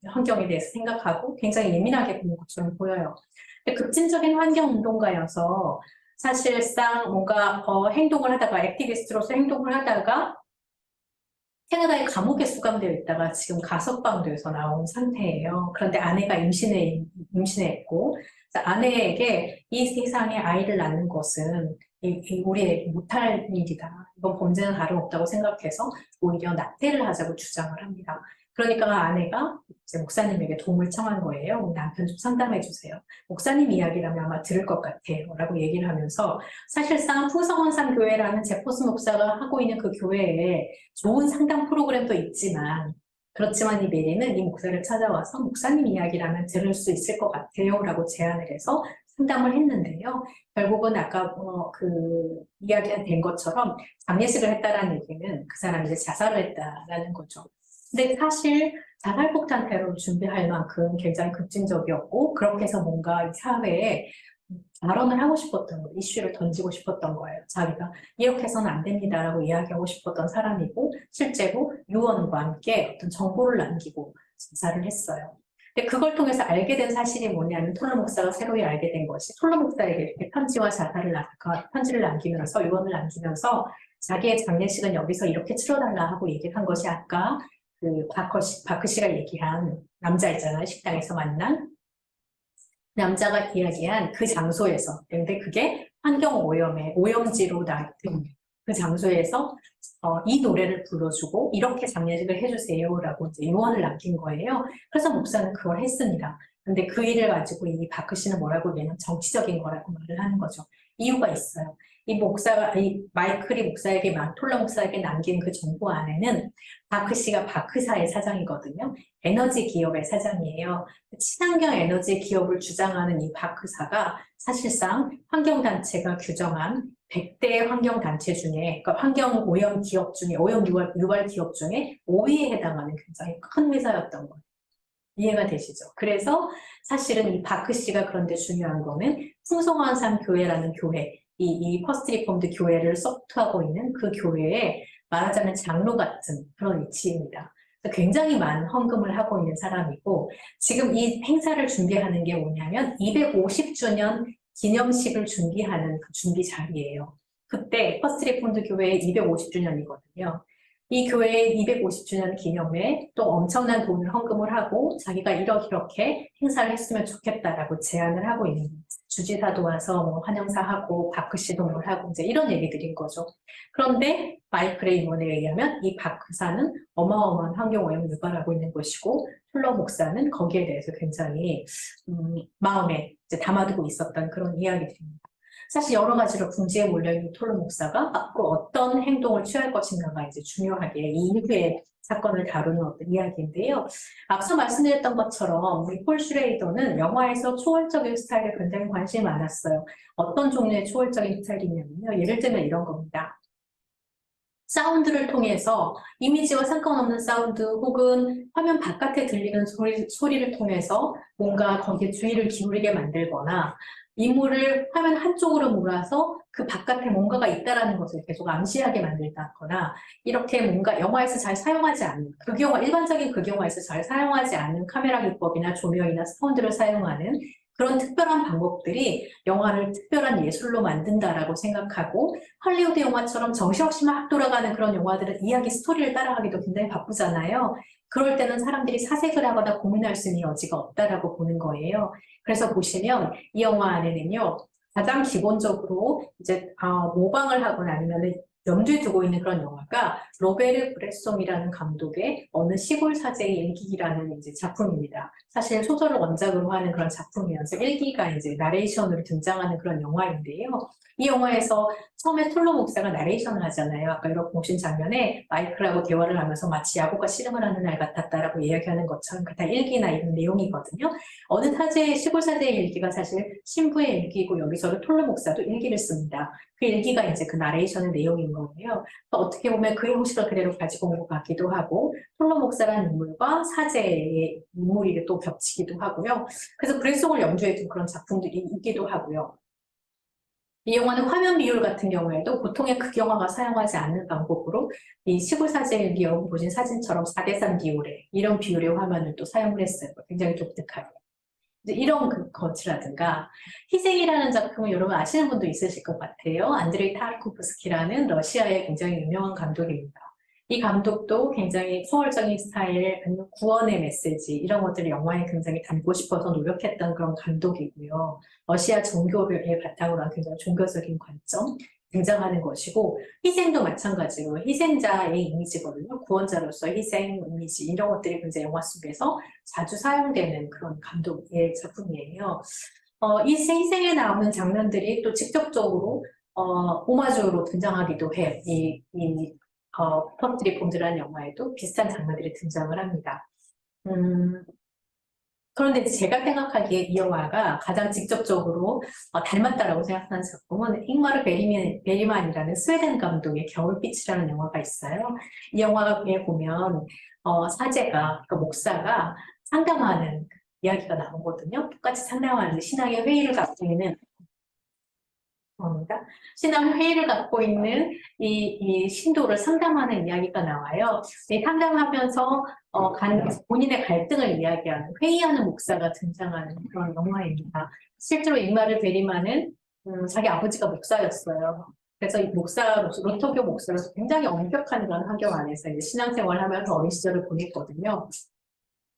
대해서 생각하고 굉장히 예민하게 보는 것처럼 보여요. 근데 급진적인 환경운동가여서 사실상 뭔가 행동을 하다가 액티비스트로서 행동을 하다가 캐나다의 감옥에 수감되어 있다가 지금 가석방돼서 나온 상태예요. 그런데 아내가 임신했고 아내에게 이 세상에 아이를 낳는 것은 우리에게 못할 일이다. 이건 범죄는 다름없다고 생각해서 오히려 낙태를 하자고 주장을 합니다. 그러니까 아내가 이제 목사님에게 도움을 청한 거예요. 우리 남편 좀 상담해 주세요. 목사님 이야기라면 아마 들을 것 같아요. 라고 얘기를 하면서 사실상 풍성원산 교회라는 제퍼스 목사가 하고 있는 그 교회에 좋은 상담 프로그램도 있지만 그렇지만 이 메리는 이 목사를 찾아와서 목사님 이야기라면 들을 수 있을 것 같아요. 라고 제안을 해서 상담을 했는데요. 결국은 아까 이야기가 된 것처럼 장례식을 했다라는 얘기는 그 사람이 이제 자살을 했다라는 거죠. 근데 사실 자살폭탄 테러를 준비할 만큼 굉장히 급진적이었고 그렇게 해서 뭔가 이 사회에 발언을 하고 싶었던 거예요. 이슈를 던지고 싶었던 거예요. 자기가 이렇게 해서는 안 됩니다라고 이야기하고 싶었던 사람이고 실제로 유언과 함께 어떤 정보를 남기고 자살을 했어요. 근데 그걸 통해서 알게 된 사실이 뭐냐면 톨러 목사가 새로이 알게 된 것이 톨러 목사에게 이렇게 편지를 남기면서 유언을 남기면서 자기의 장례식은 여기서 이렇게 치러달라 하고 얘기를 한 것이 아까 바크 씨가 얘기한 남자 있잖아요. 식당에서 만난 남자가 이야기한 그 장소에서. 근데 그게 환경 오염지로 나왔던 그 장소에서 이 노래를 불러주고 이렇게 장례식을 해주세요라고 이제 유언을 남긴 거예요. 그래서 목사는 그걸 했습니다. 근데 그 일을 가지고 이 바크 씨는 뭐라고 얘기하면 정치적인 거라고 말을 하는 거죠. 이유가 있어요. 이 마이클이 목사에게, 톨러 목사에게 남긴 그 정보 안에는 바크 씨가 바크사의 사장이거든요. 에너지 기업의 사장이에요. 친환경 에너지 기업을 주장하는 이 바크사가 사실상 환경단체가 규정한 100대 환경단체 중에, 그러니까 환경 오염 기업 중에, 오염 유발 기업 중에 5위에 해당하는 굉장히 큰 회사였던 거예요. 이해가 되시죠? 그래서 사실은 이 바크 씨가 그런데 중요한 거는 풍성한 삶 교회라는 교회, 이 퍼스트 리폼드 교회를 서포트하고 있는 그 교회에 말하자면 장로 같은 그런 위치입니다. 굉장히 많은 헌금을 하고 있는 사람이고, 지금 이 행사를 준비하는 게 뭐냐면 250주년 기념식을 준비하는 그 준비 자리예요. 그때 퍼스트 리폼드 교회의 250주년이거든요. 이 교회의 250주년 기념에 또 엄청난 돈을 헌금을 하고 자기가 이렇게 행사를 했으면 좋겠다라고 제안을 하고 있는 거예요. 주지사도 와서 뭐 환영사하고 바크 씨도 뭘 하고 이제 이런 얘기들인 거죠. 그런데 마이클의 임원에 의하면 이 바크사는 어마어마한 환경오염을 유발하고 있는 것이고 톨러 목사는 거기에 대해서 굉장히 마음에 이제 담아두고 있었던 그런 이야기들입니다. 사실 여러 가지로 궁지에 몰려있는 톨러 목사가 앞으로 어떤 행동을 취할 것인가가 이제 중요하게 이 이후의 사건을 다루는 어떤 이야기인데요. 앞서 말씀드렸던 것처럼 우리 폴 슈레이더는 영화에서 초월적인 스타일에 굉장히 관심이 많았어요. 어떤 종류의 초월적인 스타일이냐면요. 예를 들면 이런 겁니다. 사운드를 통해서 이미지와 상관없는 사운드 혹은 화면 바깥에 들리는 소리를 통해서 뭔가 거기에 주의를 기울이게 만들거나 인물을 화면 한쪽으로 몰아서 그 바깥에 뭔가가 있다라는 것을 계속 암시하게 만들다거나 이렇게 뭔가 영화에서 잘 사용하지 않는 일반적인 극영화에서 잘 사용하지 않는 카메라 기법이나 조명이나 사운드를 사용하는 그런 특별한 방법들이 영화를 특별한 예술로 만든다라고 생각하고 할리우드 영화처럼 정신없이 막 돌아가는 그런 영화들은 이야기 스토리를 따라가기도 굉장히 바쁘잖아요. 그럴 때는 사람들이 사색을 하거나 고민할 수 있는 여지가 없다라고 보는 거예요. 그래서 보시면 이 영화 안에는요. 가장 기본적으로 이제 모방을 하거나 아니면 염두에 두고 있는 그런 영화가 로베르 브레송이라는 감독의 어느 시골 사제의 일기라는 이제 작품입니다. 사실 소설을 원작으로 하는 그런 작품이어서 일기가 이제 나레이션으로 등장하는 그런 영화인데요. 이 영화에서 처음에 톨러 목사가 나레이션을 하잖아요. 아까 이렇게 보신 장면에 마이클하고 대화를 하면서 마치 야구가 씨름을 하는 날 같았다라고 이야기하는 것처럼 다 일기나 이런 내용이거든요. 어느 시골 사제의 일기가 사실 신부의 일기고 여기서도 톨러 목사도 일기를 씁니다. 그 일기가 이제 그 나레이션의 내용인 거예요. 어떻게 보면 그 형식을 그대로 가지고 온 것 같기도 하고 톨러 목사라는 인물과 사제의 인물이 또 겹치기도 하고요. 그래서 브레송을 염두에 둔 그런 작품들이 있기도 하고요. 이 영화는 화면 비율 같은 경우에도 보통의 극영화가 사용하지 않는 방법으로 이 시골 사제의 일기 여러분 보신 사진처럼 4:3 비율의 이런 비율의 화면을 또 사용을 했어요. 굉장히 독특하게. 이런 것이라든가 희생이라는 작품은 여러분 아시는 분도 있으실 것 같아요. 안드레이 타르코프스키라는 러시아의 굉장히 유명한 감독입니다. 이 감독도 굉장히 초월적인 스타일, 아니면 구원의 메시지 이런 것들을 영화에 굉장히 담고 싶어서 노력했던 그런 감독이고요. 러시아 종교를 바탕으로 한 굉장히 종교적인 관점 등장하는 것이고 희생도 마찬가지로 희생자의 이미지거든요. 구원자로서 희생 이미지 이런 것들이 굉장히 영화 속에서 자주 사용되는 그런 감독의 작품이에요. 이 희생에 나오는 장면들이 또 직접적으로 오마주로 등장하기도 해요. 퍼스트 리폼드라는 영화에도 비슷한 장면들이 등장을 합니다. 그런데 제가 생각하기에 이 영화가 가장 직접적으로 닮았다라고 생각하는 작품은 잉마르 베리만이라는 스웨덴 감독의 겨울빛이라는 영화가 있어요. 이 영화에 보면 사제가, 그러니까 목사가 상담하는 이야기가 나오거든요. 똑같이 상담하는 신앙의 회의를 갖고 있는 신앙 회의를 갖고 있는 이 신도를 상담하는 이야기가 나와요. 상담하면서 본인의 갈등을 이야기하는 회의하는 목사가 등장하는 그런 영화입니다. 실제로 잉마르 베리만은 자기 아버지가 목사였어요. 그래서 이 로터교 목사로서 굉장히 엄격한 그런 환경 안에서 이제 신앙생활을 하면서 어린 시절을 보냈거든요.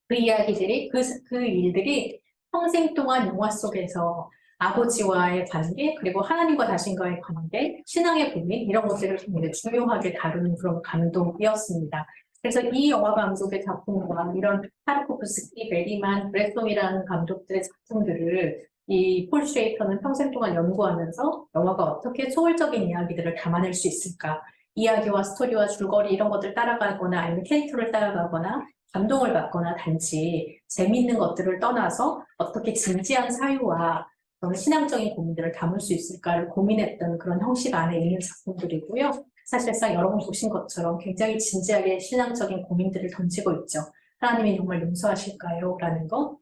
그 이야기들이 그 일들이 평생 동안 영화 속에서 아버지와의 관계, 그리고 하나님과 자신과의 관계, 신앙의 고민 이런 것들을 굉장히 중요하게 다루는 그런 감독이었습니다. 그래서 이 영화 감독의 작품과 이런 타르코프스키, 베리만, 브레송이라는 감독들의 작품들을 이 폴 슈레이터는 평생 동안 연구하면서 영화가 어떻게 소울적인 이야기들을 담아낼 수 있을까? 이야기와 스토리와 줄거리 이런 것들 따라가거나 아니면 캐릭터를 따라가거나 감동을 받거나 단지 재미있는 것들을 떠나서 어떻게 진지한 사유와 그런 신앙적인 고민들을 담을 수 있을까를 고민했던 그런 형식 안에 있는 작품들이고요. 사실상 여러분 보신 것처럼 굉장히 진지하게 신앙적인 고민들을 던지고 있죠. 하나님이 정말 용서하실까요? 라는 거.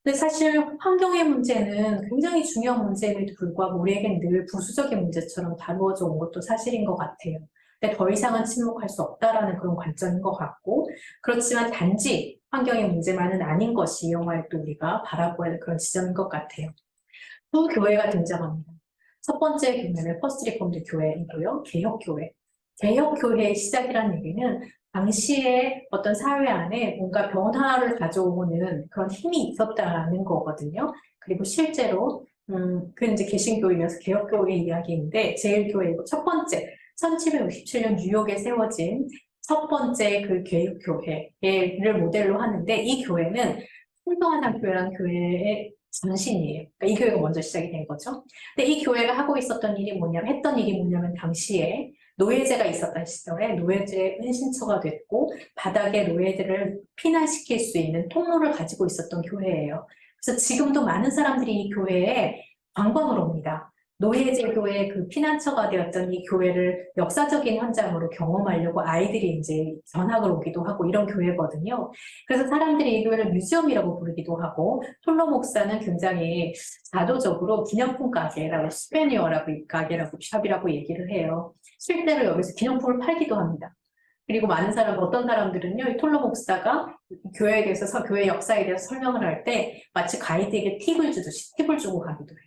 근데 사실 환경의 문제는 굉장히 중요한 문제임에도 불구하고 우리에겐 늘 부수적인 문제처럼 다루어져 온 것도 사실인 것 같아요. 근데 더 이상은 침묵할 수 없다라는 그런 관점인 것 같고, 그렇지만 단지 환경의 문제만은 아닌 것이 이 영화에 또 우리가 바라보아야 할 그런 지점인 것 같아요. 두 교회가 등장합니다. 첫 번째 교회는 퍼스트 리폼드 교회이고요. 개혁교회. 개혁교회의 시작이라는 얘기는 당시에 어떤 사회 안에 뭔가 변화를 가져오는 그런 힘이 있었다는 거거든요. 그리고 실제로 그건 이제 개신교이면서 개혁교회의 이야기인데 제일 교회이고 첫 번째 1757년 뉴욕에 세워진 첫 번째 그 개혁교회를 모델로 하는데 이 교회는 풍성한 교회라는 교회의 전신이에요. 그러니까 이 교회가 먼저 시작이 된 거죠. 근데 이 교회가 하고 있었던 일이 뭐냐면 했던 일이 뭐냐면 당시에 노예제가 있었던 시절에 노예제 은신처가 됐고 바닥에 노예들을 피난시킬 수 있는 통로를 가지고 있었던 교회예요. 그래서 지금도 많은 사람들이 이 교회에 관광을 옵니다. 노예제도의 그 피난처가 되었던 이 교회를 역사적인 현장으로 경험하려고 아이들이 이제 전학을 오기도 하고 이런 교회거든요. 그래서 사람들이 이 교회를 뮤지엄이라고 부르기도 하고 톨로 목사는 굉장히 자도적으로 기념품 가게라고 스페니어라고 가게라고 샵이라고 얘기를 해요. 실제로 여기서 기념품을 팔기도 합니다. 그리고 많은 사람, 어떤 사람들은요, 이 톨로 목사가 교회에 대해서, 교회 역사에 대해서 설명을 할 때 마치 가이드에게 팁을 주듯이 팁을 주고 가기도 해요.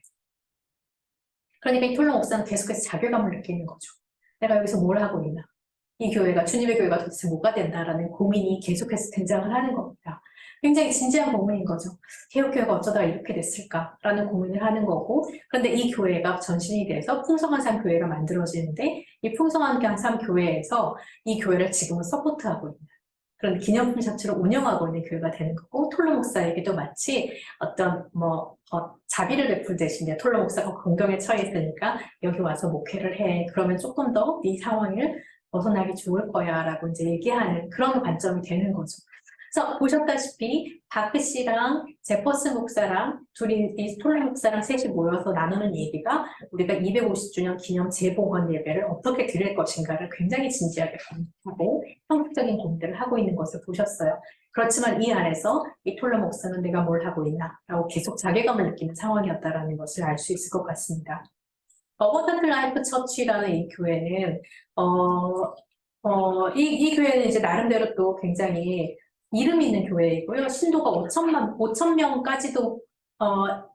그러니까 이 톨로 목사는 계속해서 자괴감을 느끼는 거죠. 내가 여기서 뭘 하고 있나? 이 교회가, 주님의 교회가 도대체 뭐가 된다라는 고민이 계속해서 등장을 하는 겁니다. 굉장히 진지한 고민인 거죠. 개혁교회가 어쩌다가 이렇게 됐을까라는 고민을 하는 거고, 그런데 이 교회가 전신이 돼서 풍성한 삶 교회가 만들어지는데, 이 풍성한 삶 교회에서 이 교회를 지금은 서포트하고 있는 그런 기념품 샵처럼 운영하고 있는 교회가 되는 거고, 톨로 목사에게도 마치 어떤 자비를 베풀듯이 이제 톨로 목사가 공경에 처해 있으니까 여기 와서 목회를 해. 그러면 조금 더 이 상황을 벗어나기 좋을 거야 라고 이제 얘기하는 그런 관점이 되는 거죠. 그래서 보셨다시피 바크 씨랑 제퍼슨 목사랑 둘이 이 톨로 목사랑 셋이 모여서 나누는 얘기가 우리가 250주년 기념 재봉헌 예배를 어떻게 드릴 것인가를 굉장히 진지하게 고민하고 형식적인 고민들을 하고 있는 것을 보셨어요. 그렇지만 이 안에서 이 톨로 목사는 내가 뭘 하고 있나 라고 계속 자괴감을 느끼는 상황이었다는 것을 알 수 있을 것 같습니다. 어버던트 라이프 처치라는 이 교회는 이 교회는 이제 나름대로 또 굉장히 이름 있는 교회이고요. 신도가 5천 명까지도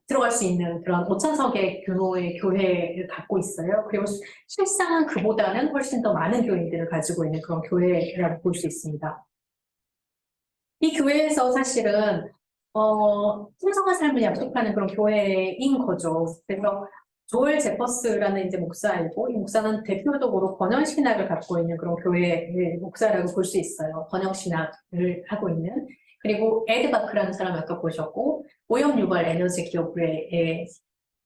들어갈 수 있는 그런 5천석의 규모의 교회를 갖고 있어요. 그리고 실상은 그보다는 훨씬 더 많은 교인들을 가지고 있는 그런 교회라고 볼 수 있습니다. 이 교회에서 사실은 풍성한 삶을 약속하는 그런 교회인 거죠. 그래서 조엘 제퍼스라는 이제 목사이고, 이 목사는 대표적으로 번영신학을 갖고 있는 그런 교회의 목사라고 볼 수 있어요. 번영신학을 하고 있는. 그리고 에드 바크라는 사람 아까 보셨고, 오염유발 에너지 기업의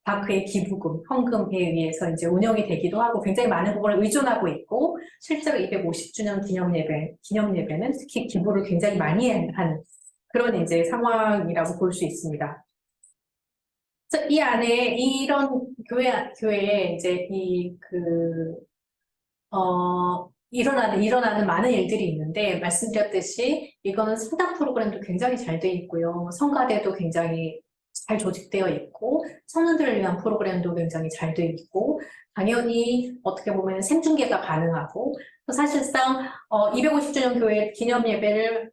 바크의 기부금, 헌금에 의해서 이제 운영이 되기도 하고 굉장히 많은 부분을 의존하고 있고, 실제로 250주년 기념예배는 특히 기부를 굉장히 많이 하는 그런 이제 상황이라고 볼 수 있습니다. 이 안에 이런 교회에 이제 일어나는 많은 일들이 있는데, 말씀드렸듯이 이거는 성당 프로그램도 굉장히 잘 돼 있고요. 성가대도 굉장히 잘 조직되어 있고, 청년들을 위한 프로그램도 굉장히 잘 돼 있고, 당연히 어떻게 보면 생중계가 가능하고, 사실상 250주년 교회 기념 예배를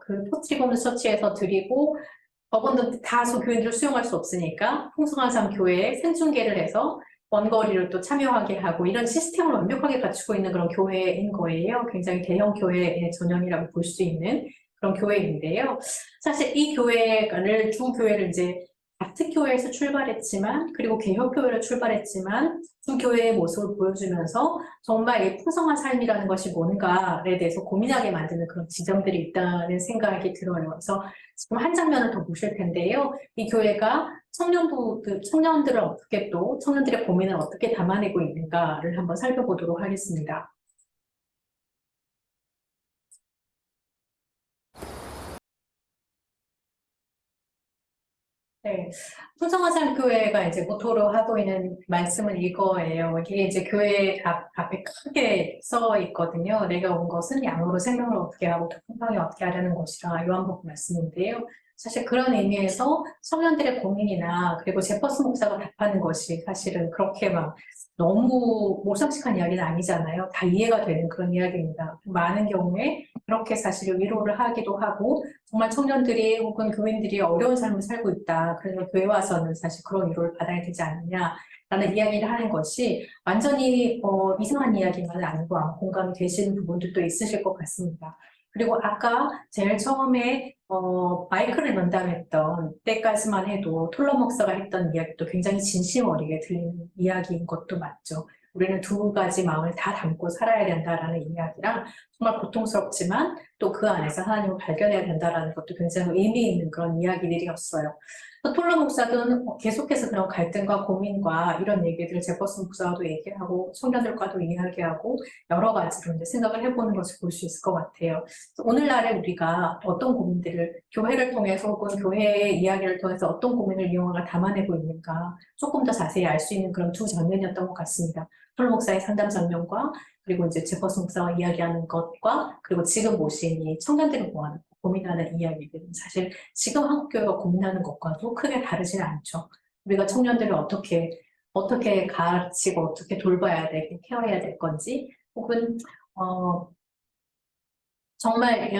그 포트리폼드 처치에서 드리고, 법원도 다소 교인들을 수용할 수 없으니까 풍성한 삶 교회에 생중계를 해서 원거리를 또 참여하게 하고 이런 시스템을 완벽하게 갖추고 있는 그런 교회인 거예요. 굉장히 대형 교회의 전형이라고 볼 수 있는 그런 교회인데요. 사실 이 교회를 두 교회를 이제 같은 교회에서 출발했지만 그리고 개혁교회로 출발했지만 두 교회의 모습을 보여주면서 정말 이 풍성한 삶이라는 것이 뭔가에 대해서 고민하게 만드는 그런 지점들이 있다는 생각이 들어요. 그래서 지금 한 장면을 더 보실 텐데요. 이 교회가 청년들을 어떻게 또 청년들의 고민을 어떻게 담아내고 있는가를 한번 살펴보도록 하겠습니다. 네, 풍성화산교회가 이제 모토로 하고 있는 말씀은 이거예요. 이게 이제 교회 앞에 크게 써 있거든요. 내가 온 것은 양으로 생명을 얻게 하고 더 풍성히 얻게 하려는 것이라 요한복음 말씀인데요. 사실 그런 의미에서 청년들의 고민이나 그리고 제퍼스 목사가 답하는 것이 사실은 그렇게 막 너무 몰상식한 이야기는 아니잖아요. 다 이해가 되는 그런 이야기입니다. 많은 경우에 그렇게 사실 위로를 하기도 하고 정말 청년들이 혹은 교인들이 어려운 삶을 살고 있다. 그래서 교회 와서는 사실 그런 위로를 받아야 되지 않느냐라는 이야기를 하는 것이 완전히 이상한 이야기만은 아니고 아마 공감이 되시는 부분들도 있으실 것 같습니다. 그리고 아까 제일 처음에 마이크를 면담했던 때까지만 해도 톨러 목사가 했던 이야기도 굉장히 진심 어리게 들리는 이야기인 것도 맞죠. 우리는 두 가지 마음을 다 담고 살아야 된다라는 이야기랑 정말 고통스럽지만 또 그 안에서 하나님을 발견해야 된다라는 것도 굉장히 의미 있는 그런 이야기들이었어요. 또 톨러 목사는 계속해서 그런 갈등과 고민과 이런 얘기들을 제퍼슨 목사와도 얘기하고 청년들과도 이야기하고 여러 가지로 이제 생각을 해보는 것을 볼 수 있을 것 같아요. 오늘날에 우리가 어떤 고민들을 교회를 통해서 혹은 교회의 이야기를 통해서 어떤 고민을 이용하가 담아내고 있는가 조금 더 자세히 알 수 있는 그런 두 장면이었던 것 같습니다. 톨러 목사의 상담 장면과 그리고 이제 제퍼슨 목사와 이야기하는 것과 그리고 지금 모신 이 청년들을 모아놓고 고민하는 이야기들은 사실 지금 한국교회가 고민하는 것과도 크게 다르지는 않죠. 우리가 청년들을 어떻게 가르치고 어떻게 돌봐야 되고 케어해야 될 건지 혹은 정말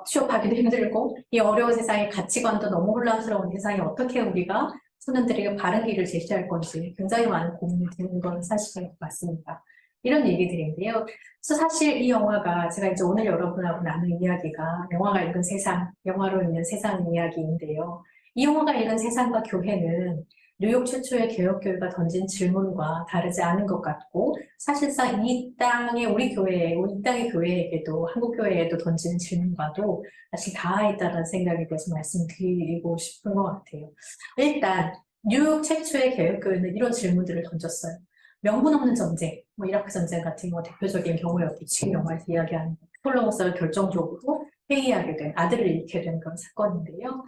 취업하기도 힘들고 이 어려운 세상에 가치관도 너무 혼란스러운 세상에 어떻게 우리가 청년들에게 바른 길을 제시할 건지 굉장히 많은 고민이 되는 건 사실인 것 같습니다. 이런 얘기들인데요. 그래서 사실 이 영화가 제가 이제 오늘 여러분하고 나눈 이야기가 영화가 읽은 세상, 영화로 읽는 세상 이야기인데요. 이 영화가 읽은 세상과 교회는 뉴욕 최초의 개혁교회가 던진 질문과 다르지 않은 것 같고 사실상 이 땅의 이 땅의 교회에게도 한국 교회에도 던지는 질문과도 사실 닿아있다는 생각에 대해서 말씀드리고 싶은 것 같아요. 일단 뉴욕 최초의 개혁교회는 이런 질문들을 던졌어요. 명분 없는 전쟁, 뭐 이라크 전쟁 같은 경우 대표적인 경우였고 지금 영화에서 이야기하는 폴로 목사가 결정적으로 회의하게 된 아들을 잃게 된 그런 사건인데요.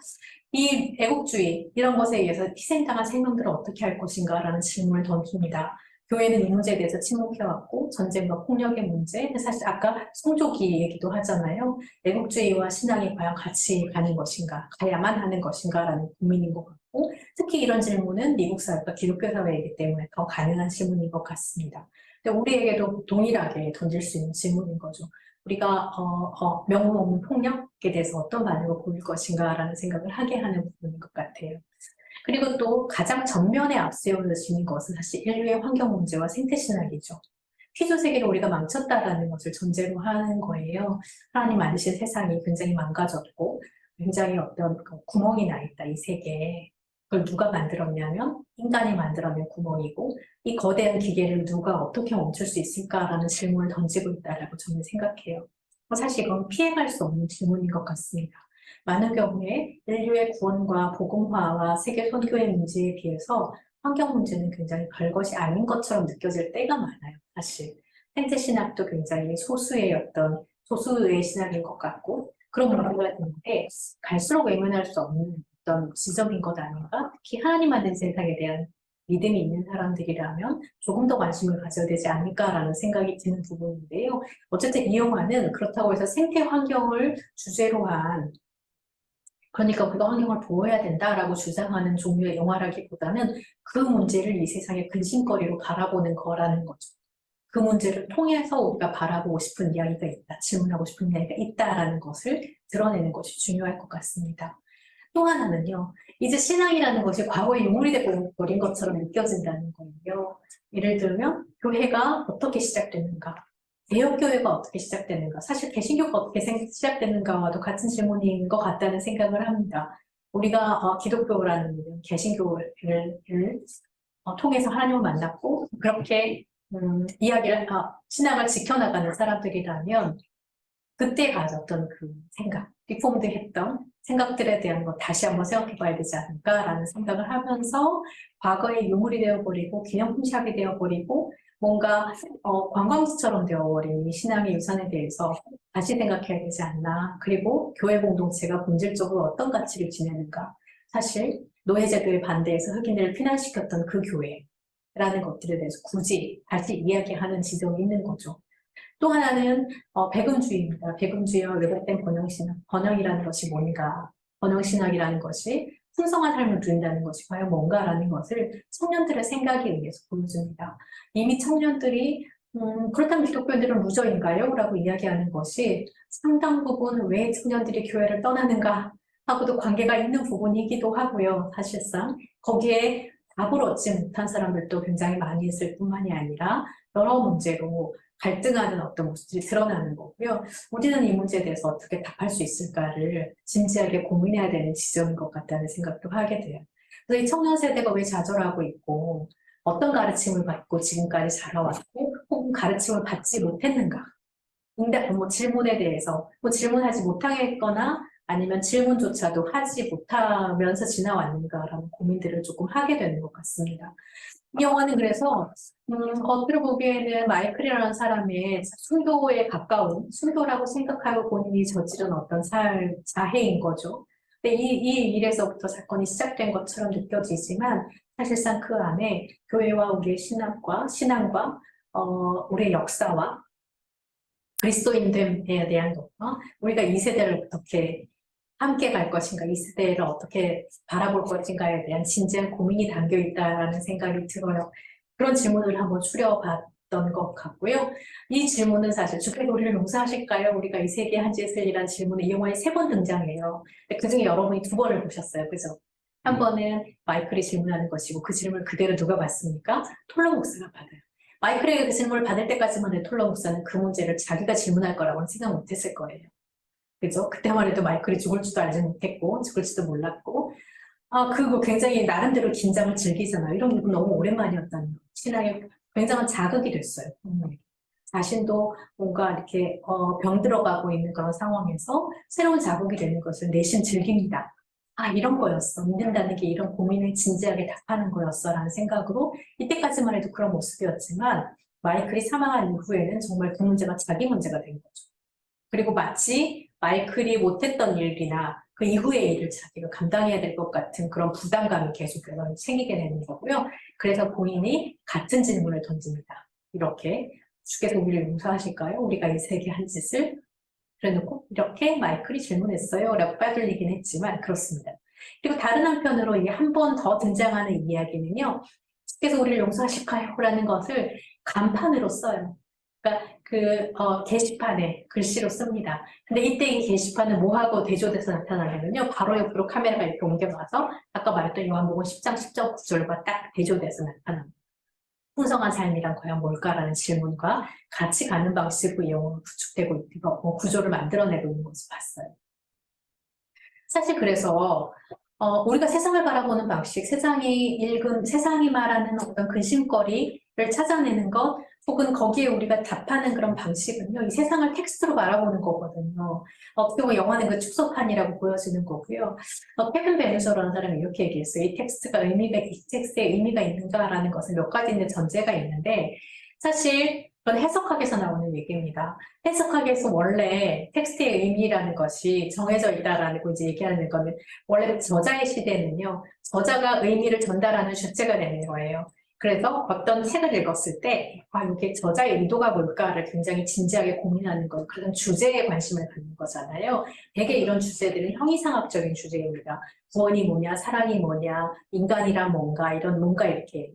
이 애국주의 이런 것에 의해서 희생당한 생명들을 어떻게 할 것인가라는 질문을 던집니다. 교회는 이 문제에 대해서 침묵해왔고 전쟁과 폭력의 문제, 사실 아까 성조기 얘기도 하잖아요. 애국주의와 신앙이 과연 같이 가는 것인가, 가야만 하는 것인가라는 고민인 것 같고 특히 이런 질문은 미국 사회가 기독교 사회이기 때문에 더 가능한 질문인 것 같습니다. 근데 우리에게도 동일하게 던질 수 있는 질문인 거죠. 우리가 명분 없는 폭력에 대해서 어떤 반응을 보일 것인가라는 생각을 하게 하는 부분인 것 같아요. 그리고 또 가장 전면에 앞세워지는 것은 사실 인류의 환경 문제와 생태 신학이죠. 피조 세계를 우리가 망쳤다라는 것을 전제로 하는 거예요. 하나님 만드신 세상이 굉장히 망가졌고 굉장히 어떤 구멍이 나 있다, 이 세계에. 그걸 누가 만들었냐면 인간이 만들어낸 구멍이고 이 거대한 기계를 누가 어떻게 멈출 수 있을까라는 질문을 던지고 있다라고 저는 생각해요. 사실 이건 피해갈 수 없는 질문인 것 같습니다. 많은 경우에 인류의 구원과 복음화와 세계 선교의 문제에 비해서 환경 문제는 굉장히 별것이 아닌 것처럼 느껴질 때가 많아요, 사실. 생태 신학도 굉장히 소수의 신학인 것 같고 그런 문제가 있는데 갈수록 외면할 수 없는 어떤 지적인 것 아닌가? 특히 하나님 만든 세상에 대한 믿음이 있는 사람들이라면 조금 더 관심을 가져야 되지 않을까라는 생각이 드는 부분인데요. 어쨌든 이 영화는 그렇다고 해서 생태 환경을 주제로 한 그러니까 우리가 환경을 보호해야 된다라고 주장하는 종류의 영화라기보다는 그 문제를 이 세상의 근심거리로 바라보는 거라는 거죠. 그 문제를 통해서 우리가 바라보고 싶은 이야기가 있다, 질문하고 싶은 이야기가 있다라는 것을 드러내는 것이 중요할 것 같습니다. 또 하나는요, 이제 신앙이라는 것이 과거에 유물이 되어버린 것처럼 느껴진다는 거예요. 예를 들면, 교회가 어떻게 시작됐는가, 개혁교회가 어떻게 시작됐는가, 사실 개신교가 어떻게 시작됐는가와도 같은 질문인 것 같다는 생각을 합니다. 우리가 기독교라는 개신교를 통해서 하나님을 만났고, 그렇게 신앙을 지켜나가는 사람들이라면 그때 가졌던 그 생각, 리폼드 했던 생각들에 대한 거 다시 한번 생각해 봐야 되지 않을까라는 생각을 하면서 과거의 유물이 되어버리고 기념품샵이 되어버리고 뭔가 관광지처럼 되어버린 이 신앙의 유산에 대해서 다시 생각해야 되지 않나. 그리고 교회 공동체가 본질적으로 어떤 가치를 지내는가. 사실 노예제도에 반대해서 흑인들을 피난시켰던 그 교회라는 것들에 대해서 굳이 다시 이야기하는 지점이 있는 거죠. 또 하나는 백음주의입니다. 백음주의와 왜곡된 번영신학, 번영이라는 것이 뭔가, 번영신학이라는 것이 풍성한 삶을 누린다는 것이 과연 뭔가라는 것을 청년들의 생각에 의해서 보여줍니다. 이미 청년들이 그렇다면 기독교인들은 루저인가요? 라고 이야기하는 것이 상당 부분 왜 청년들이 교회를 떠나는가 하고도 관계가 있는 부분이기도 하고요. 사실상 거기에 답을 얻지 못한 사람들도 굉장히 많이 있을 뿐만이 아니라 여러 문제로 갈등하는 어떤 모습들이 드러나는 거고요. 우리는 이 문제에 대해서 어떻게 답할 수 있을까를 진지하게 고민해야 되는 지점인 것 같다는 생각도 하게 돼요. 그래서 이 청년 세대가 왜 좌절하고 있고 어떤 가르침을 받고 지금까지 자라왔고 혹은 가르침을 받지 못했는가? 질문에 대해서 질문하지 못하겠거나 아니면 질문조차도 하지 못하면서 지나왔는가라는 고민들을 조금 하게 되는 것 같습니다. 이 영화는 그래서 겉으로 보기에는 마이클이라는 사람의 순교에 가까운 순교라고 생각하고 본인이 저지른 어떤 자해인 거죠. 근데 이 일에서부터 사건이 시작된 것처럼 느껴지지만 사실상 그 안에 교회와 우리의 신앙과 우리의 역사와 그리스도인됨에 대한 것, 우리가 이 세대를 어떻게 함께 갈 것인가, 이 세대를 어떻게 바라볼 것인가에 대한 진지한 고민이 담겨 있다라는 생각이 들어요. 그런 질문을 한번 추려봤던 것 같고요. 이 질문은 사실 주께서 우리를 용서하실까요? 우리가 이 세계에 한 짓을이란 질문은 이 영화에 3번 등장해요. 근데 그중에 여러분이 2번을 보셨어요. 그죠? 한 번은 마이클이 질문하는 것이고 그 질문을 그대로 누가 받습니까? 톨러 목사가 받아요. 마이클에게 그 질문을 받을 때까지만 해도 톨러 목사는 그 문제를 자기가 질문할 거라고는 생각 못했을 거예요. 그죠? 그때만 해도 마이클이 죽을 줄도 알지 못했고, 죽을지도 몰랐고, 그거 굉장히 나름대로 긴장을 즐기잖아요. 이런 게 너무 오랜만이었다는 거. 신앙에 굉장한 자극이 됐어요. 자신도 뭔가 이렇게 병들어가고 있는 그런 상황에서 새로운 자극이 되는 것을 내심 즐깁니다. 이런 거였어. 믿는다는 게 이런 고민을 진지하게 답하는 거였어. 라는 생각으로 이때까지만 해도 그런 모습이었지만 마이클이 사망한 이후에는 정말 그 문제가 자기 문제가 된 거죠. 그리고 마치 마이클이 못했던 일이나 그 이후의 일을 자기가 감당해야 될 것 같은 그런 부담감이 계속 생기게 되는 거고요. 그래서 본인이 같은 질문을 던집니다. 이렇게 주께서 우리를 용서하실까요? 우리가 이 세계 한 짓을 그래놓고 이렇게 마이클이 질문했어요. 라고 빠들리긴 했지만 그렇습니다. 그리고 다른 한편으로 이게 한 번 더 등장하는 이야기는요. 주께서 우리를 용서하실까요? 라는 것을 간판으로 써요. 그러니까 게시판에 글씨로 씁니다. 근데 이때 이 게시판은 뭐하고 대조돼서 나타나냐면요. 바로 옆으로 카메라가 이렇게 옮겨가서 아까 말했던 요한복음 10장 10절 9절과 딱 대조돼서 나타납니다. 풍성한 삶이란 과연 뭘까라는 질문과 같이 가는 방식으로 이 영화가 구축되고 있고 구조를 만들어내고 있는 것을 봤어요. 사실 그래서 우리가 세상을 바라보는 방식, 세상이 말하는 어떤 근심거리를 찾아내는 것, 혹은 거기에 우리가 답하는 그런 방식은요, 이 세상을 텍스트로 바라보는 거거든요. 어떻게 보면 영화는 그 축소판이라고 보여지는 거고요. 케빈 베누저라는 사람이 이렇게 얘기했어요. 이 텍스트에 의미가 있는가라는 것은 몇 가지 있는 전제가 있는데, 사실 그건 해석학에서 나오는 얘기입니다. 해석학에서 원래 텍스트의 의미라는 것이 정해져 있다라고 이제 얘기하는 거는 원래 저자의 시대는요, 저자가 의미를 전달하는 주체가 되는 거예요. 그래서 어떤 책을 읽었을 때, 이게 저자의 의도가 뭘까를 굉장히 진지하게 고민하는 것, 그런 주제에 관심을 갖는 거잖아요. 대개 이런 주제들은 형이상학적인 주제입니다. 구원이 뭐냐, 사랑이 뭐냐, 인간이란 뭔가, 이런 뭔가 이렇게.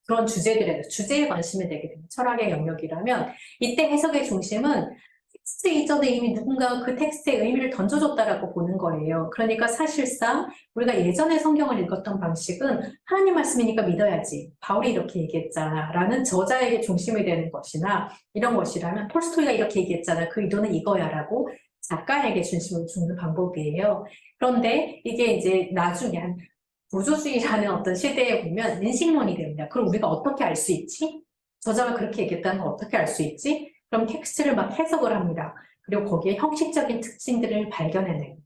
그런 주제에 관심이 되게 되는 철학의 영역이라면 이때 해석의 중심은 텍스트 이전에 이미 누군가 그 텍스트의 의미를 던져줬다라고 보는 거예요. 그러니까 사실상 우리가 예전에 성경을 읽었던 방식은 하나님 말씀이니까 믿어야지. 바울이 이렇게 얘기했잖아. 라는 저자에게 중심이 되는 것이나 이런 것이라면 톨스토이가 이렇게 얘기했잖아. 그 의도는 이거야. 라고 작가에게 중심을 두는 방법이에요. 그런데 이게 이제 나중에 한 구조주의라는 어떤 시대에 보면 인식론이 됩니다. 그럼 우리가 어떻게 알 수 있지? 저자가 그렇게 얘기했다는 걸 어떻게 알 수 있지? 그럼 텍스트를 막 해석을 합니다. 그리고 거기에 형식적인 특징들을 발견해내고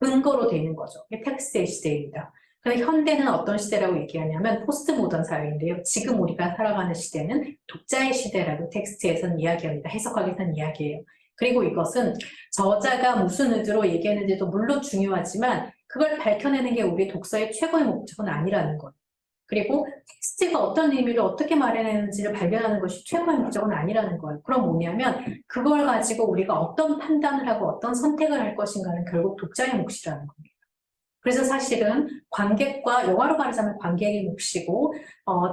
근거로 되는 거죠. 이게 텍스트의 시대입니다. 근데 현대는 어떤 시대라고 얘기하냐면 포스트 모던 사회인데요. 지금 우리가 살아가는 시대는 독자의 시대라고 텍스트에서는 이야기합니다. 해석하기에서는 이야기해요. 그리고 이것은 저자가 무슨 의도로 얘기했는지도 물론 중요하지만 그걸 밝혀내는 게 우리 독서의 최고의 목적은 아니라는 거예요. 그리고 텍스트가 어떤 의미를 어떻게 말해내는지를 발견하는 것이 최고의 목적은 아니라는 거예요. 그럼 뭐냐면 그걸 가지고 우리가 어떤 판단을 하고 어떤 선택을 할 것인가는 결국 독자의 몫이라는 겁니다. 그래서 사실은 관객과 영화로 말하자면 관객의 몫이고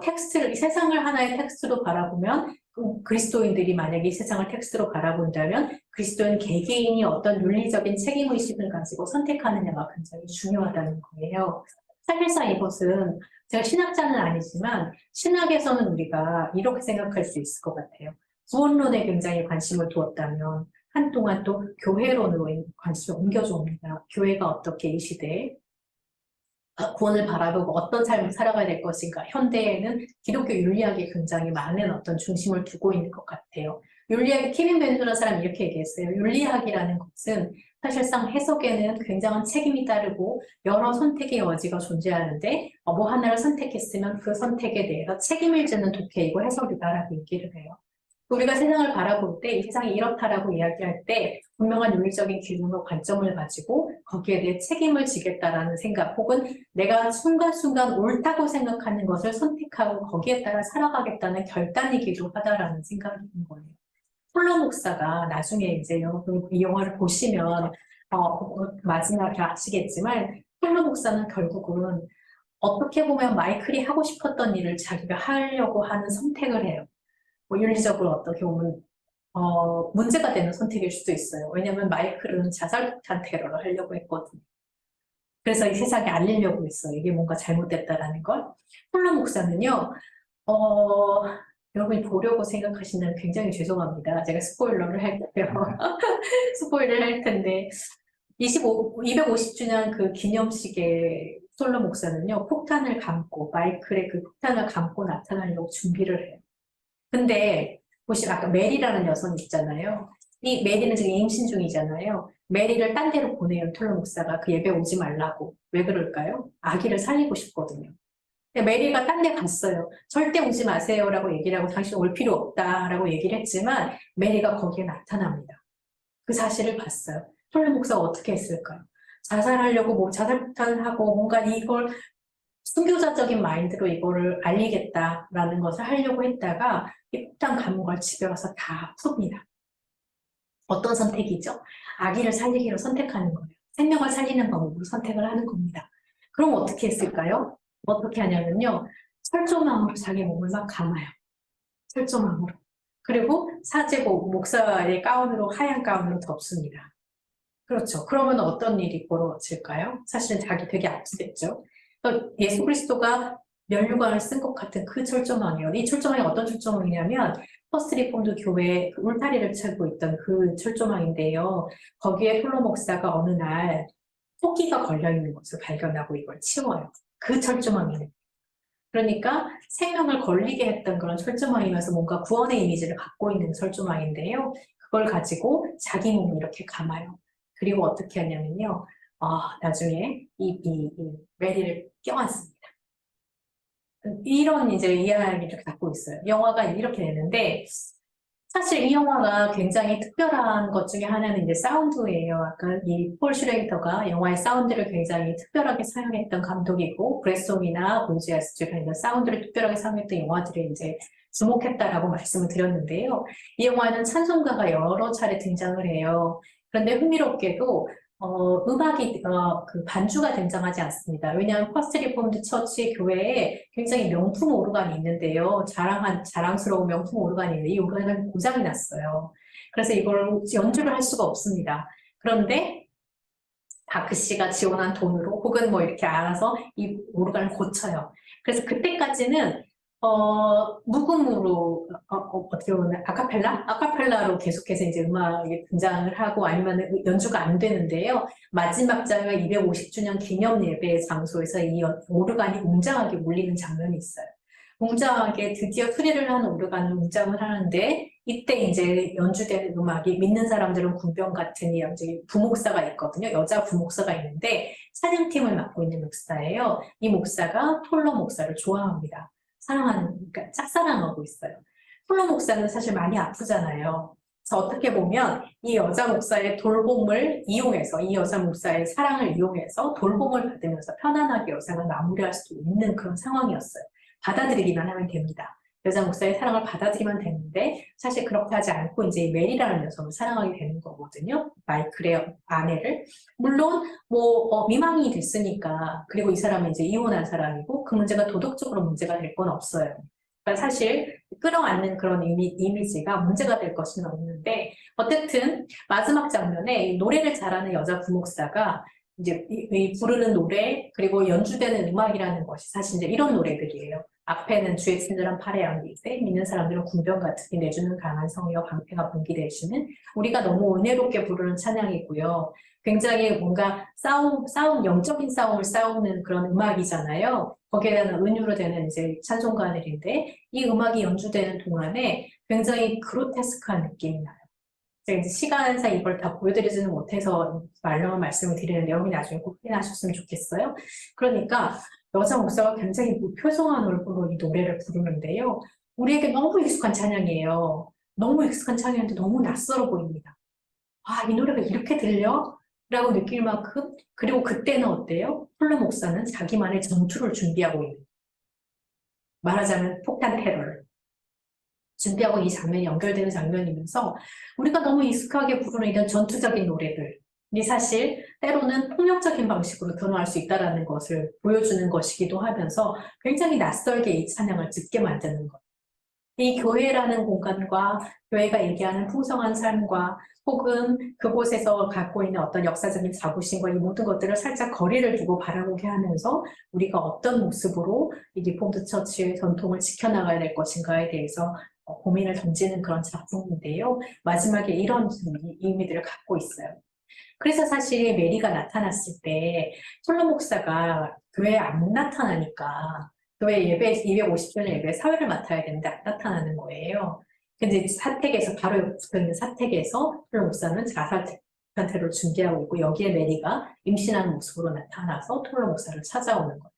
텍스트를 이 세상을 하나의 텍스트로 바라보면 그리스도인들이 만약에 이 세상을 텍스트로 바라본다면 그리스도인 개개인이 어떤 윤리적인 책임의식을 가지고 선택하느냐가 굉장히 중요하다는 거예요. 사실상 이것은 제가 신학자는 아니지만 신학에서는 우리가 이렇게 생각할 수 있을 것 같아요. 구원론에 굉장히 관심을 두었다면 한동안 또 교회론으로 관심을 옮겨줍니다. 교회가 어떻게 이 시대에 구원을 바라보고 어떤 삶을 살아가야 될 것인가. 현대에는 기독교 윤리학에 굉장히 많은 어떤 중심을 두고 있는 것 같아요. 윤리학, 케빈 밴드라는 사람이 이렇게 얘기했어요. 윤리학이라는 것은 사실상 해석에는 굉장한 책임이 따르고 여러 선택의 여지가 존재하는데 뭐 하나를 선택했으면 그 선택에 대해서 책임을 지는 독해이고 해석이다라고 얘기를 해요. 우리가 세상을 바라볼 때 이 세상이 이렇다라고 이야기할 때 분명한 윤리적인 기준과 관점을 가지고 거기에 대해 책임을 지겠다라는 생각 혹은 내가 순간순간 옳다고 생각하는 것을 선택하고 거기에 따라 살아가겠다는 결단이기도 하다라는 생각이 든 거예요. 폴로 목사가 나중에 이제 여러분 이 영화를 보시면 마지막에 아시겠지만 폴로 목사는 결국은 어떻게 보면 마이클이 하고 싶었던 일을 자기가 하려고 하는 선택을 해요. 뭐 윤리적으로 어떻게 보면 문제가 되는 선택일 수도 있어요. 왜냐하면 마이클은 자살폭탄 테러를 하려고 했거든요. 그래서 이 세상에 알리려고 했어요. 이게 뭔가 잘못됐다라는 걸. 폴로 목사는요. 여러분이 보려고 생각하시면 굉장히 죄송합니다. 제가 스포일러를 할게요. 스포일러를 할 텐데 250주년 그 기념식에 폴로 목사는요. 폭탄을 감고 마이클의 그 폭탄을 감고 나타나려고 준비를 해요. 근데 보시면 아까 메리라는 여성이 있잖아요. 이 메리는 지금 임신 중이잖아요. 메리를 딴 데로 보내요. 톨로 목사가 그 예배 오지 말라고. 왜 그럴까요? 아기를 살리고 싶거든요. 근데 메리가 딴 데 갔어요. 절대 오지 마세요라고 얘기를 하고 당신 올 필요 없다라고 얘기를 했지만 메리가 거기에 나타납니다. 그 사실을 봤어요. 톨로 목사가 어떻게 했을까요? 자살하려고 뭐 자살폭탄을 하고 뭔가 이걸 순교자적인 마인드로 이거를 알리겠다라는 것을 하려고 했다가 이 폭탄 감은 걸 집에 와서 다 풉니다. 어떤 선택이죠? 아기를 살리기로 선택하는 거예요. 생명을 살리는 방법으로 선택을 하는 겁니다. 그럼 어떻게 했을까요? 어떻게 하냐면요. 철조망으로 자기 몸을 막 감아요. 철조망으로. 그리고 사제복, 목사의 가운으로 하얀 가운으로 덮습니다. 그렇죠. 그러면 어떤 일이 벌어질까요? 사실은 자기 되게 아프겠죠. 예수 그리스도가 면류관을 쓴 것 같은 그 철조망이에요. 이 철조망이 어떤 철조망이냐면 퍼스트 리폼드 교회 그 울타리를 치고 있던 그 철조망인데요. 거기에 폴로 목사가 어느 날 토끼가 걸려있는 것을 발견하고 이걸 치워요. 그 철조망이에요. 그러니까 생명을 걸리게 했던 그런 철조망이면서 뭔가 구원의 이미지를 갖고 있는 철조망인데요. 그걸 가지고 자기 몸을 이렇게 감아요. 그리고 어떻게 하냐면요. 나중에 이 메리를 껴안습니다. 이런 이제 이야기를 갖고 있어요. 영화가 이렇게 되는데 사실 이 영화가 굉장히 특별한 것 중에 하나는 이제 사운드예요. 아까 이 폴 슈레이터가 영화의 사운드를 굉장히 특별하게 사용했던 감독이고 브레송이나 보지아스트가 이런 사운드를 특별하게 사용했던 영화들에 이제 주목했다라고 말씀을 드렸는데요. 이 영화에는 찬송가가 여러 차례 등장을 해요. 그런데 흥미롭게도 음악이 그 반주가 등장하지 않습니다. 왜냐하면 퍼스트 리폼드 처치 교회에 굉장히 명품 오르간이 있는데요. 자랑스러운 명품 오르간이 있는데 이 오르간은 고장이 났어요. 그래서 이걸 연주를 할 수가 없습니다. 그런데 바크 씨가 지원한 돈으로 혹은 뭐 이렇게 알아서 이 오르간을 고쳐요. 그래서 그때까지는 묵음으로, 어떻게 보면 아카펠라로 계속해서 이제 음악이 등장을 하고 아니면 연주가 안 되는데요. 마지막 장면 250주년 기념 예배 장소에서 이 오르간이 웅장하게 울리는 장면이 있어요. 웅장하게 드디어 수리를 한 오르간을 웅장을 하는데 이때 이제 연주되는 음악이 믿는 사람들은 군병 같은 이제 부목사가 있거든요. 여자 부목사가 있는데 찬양팀을 맡고 있는 목사예요. 이 목사가 톨러 목사를 좋아합니다. 그러니까 짝사랑하고 있어요. 톨러 목사는 사실 많이 아프잖아요. 그래서 어떻게 보면 이 여자 목사의 돌봄을 이용해서 이 여자 목사의 사랑을 이용해서 돌봄을 받으면서 편안하게 여생을 마무리할 수 있는 그런 상황이었어요. 받아들이기만 하면 됩니다. 여자 목사의 사랑을 받아들이면 되는데 사실 그렇게 하지 않고 이제 메리라는 여성을 사랑하게 되는 거거든요. 마이클의 아내를. 물론 미망이 됐으니까 그리고 이 사람은 이제 이혼한 사람이고 그 문제가 도덕적으로 문제가 될 건 없어요. 그러니까 사실 끌어안는 그런 이미지가 문제가 될 것은 없는데 어쨌든 마지막 장면에 이 노래를 잘하는 여자 부목사가 이제 이 부르는 노래 그리고 연주되는 음악이라는 것이 사실 이제 이런 노래들이에요. 앞에는 주의 친절한 팔에 안기되 믿는 사람들은 군병 같으니 내주는 강한 성의와 방패가 분기되시는 우리가 너무 은혜롭게 부르는 찬양이고요. 굉장히 뭔가 영적인 싸움을 싸우는 그런 음악이잖아요. 거기에 대한 은유로 되는 이제 찬송가들인데 이 음악이 연주되는 동안에 굉장히 그로테스크한 느낌이 나요. 제가 이제 시간상 이걸 다 보여드리지는 못해서 말로만 말씀을 드리는데 여러분이 나중에 꼭 확인하셨으면 좋겠어요. 그러니까 여자 목사가 굉장히 무표정한 얼굴로 이 노래를 부르는데요. 우리에게 너무 익숙한 찬양이에요. 너무 익숙한 찬양인데 너무 낯설어 보입니다. 아, 이 노래가 이렇게 들려? 라고 느낄 만큼 그리고 그때는 어때요? 폴로 목사는 자기만의 전투를 준비하고 있는 말하자면 폭탄 테러를 준비하고 이 장면이 연결되는 장면이면서 우리가 너무 익숙하게 부르는 이런 전투적인 노래들이 사실 때로는 폭력적인 방식으로 변화할 수 있다는 것을 보여주는 것이기도 하면서 굉장히 낯설게 이 찬양을 듣게 만드는 것. 이 교회라는 공간과 교회가 얘기하는 풍성한 삶과 혹은 그곳에서 갖고 있는 어떤 역사적인 자부심과 이 모든 것들을 살짝 거리를 두고 바라보게 하면서 우리가 어떤 모습으로 이 리폼드 처치의 전통을 지켜나가야 될 것인가에 대해서 고민을 던지는 그런 작품인데요. 마지막에 이런 의미들을 갖고 있어요. 그래서 사실 메리가 나타났을 때 톨러 목사가 교회에 안 나타나니까 교회 예배 250주년 예배 사회를 맡아야 되는데 안 나타나는 거예요. 근데 사택에서 바로 옆에 붙어 있는 사택에서 톨러 목사는 자살 테러를 준비하고 있고 여기에 메리가 임신하는 모습으로 나타나서 톨러 목사를 찾아오는 거예요.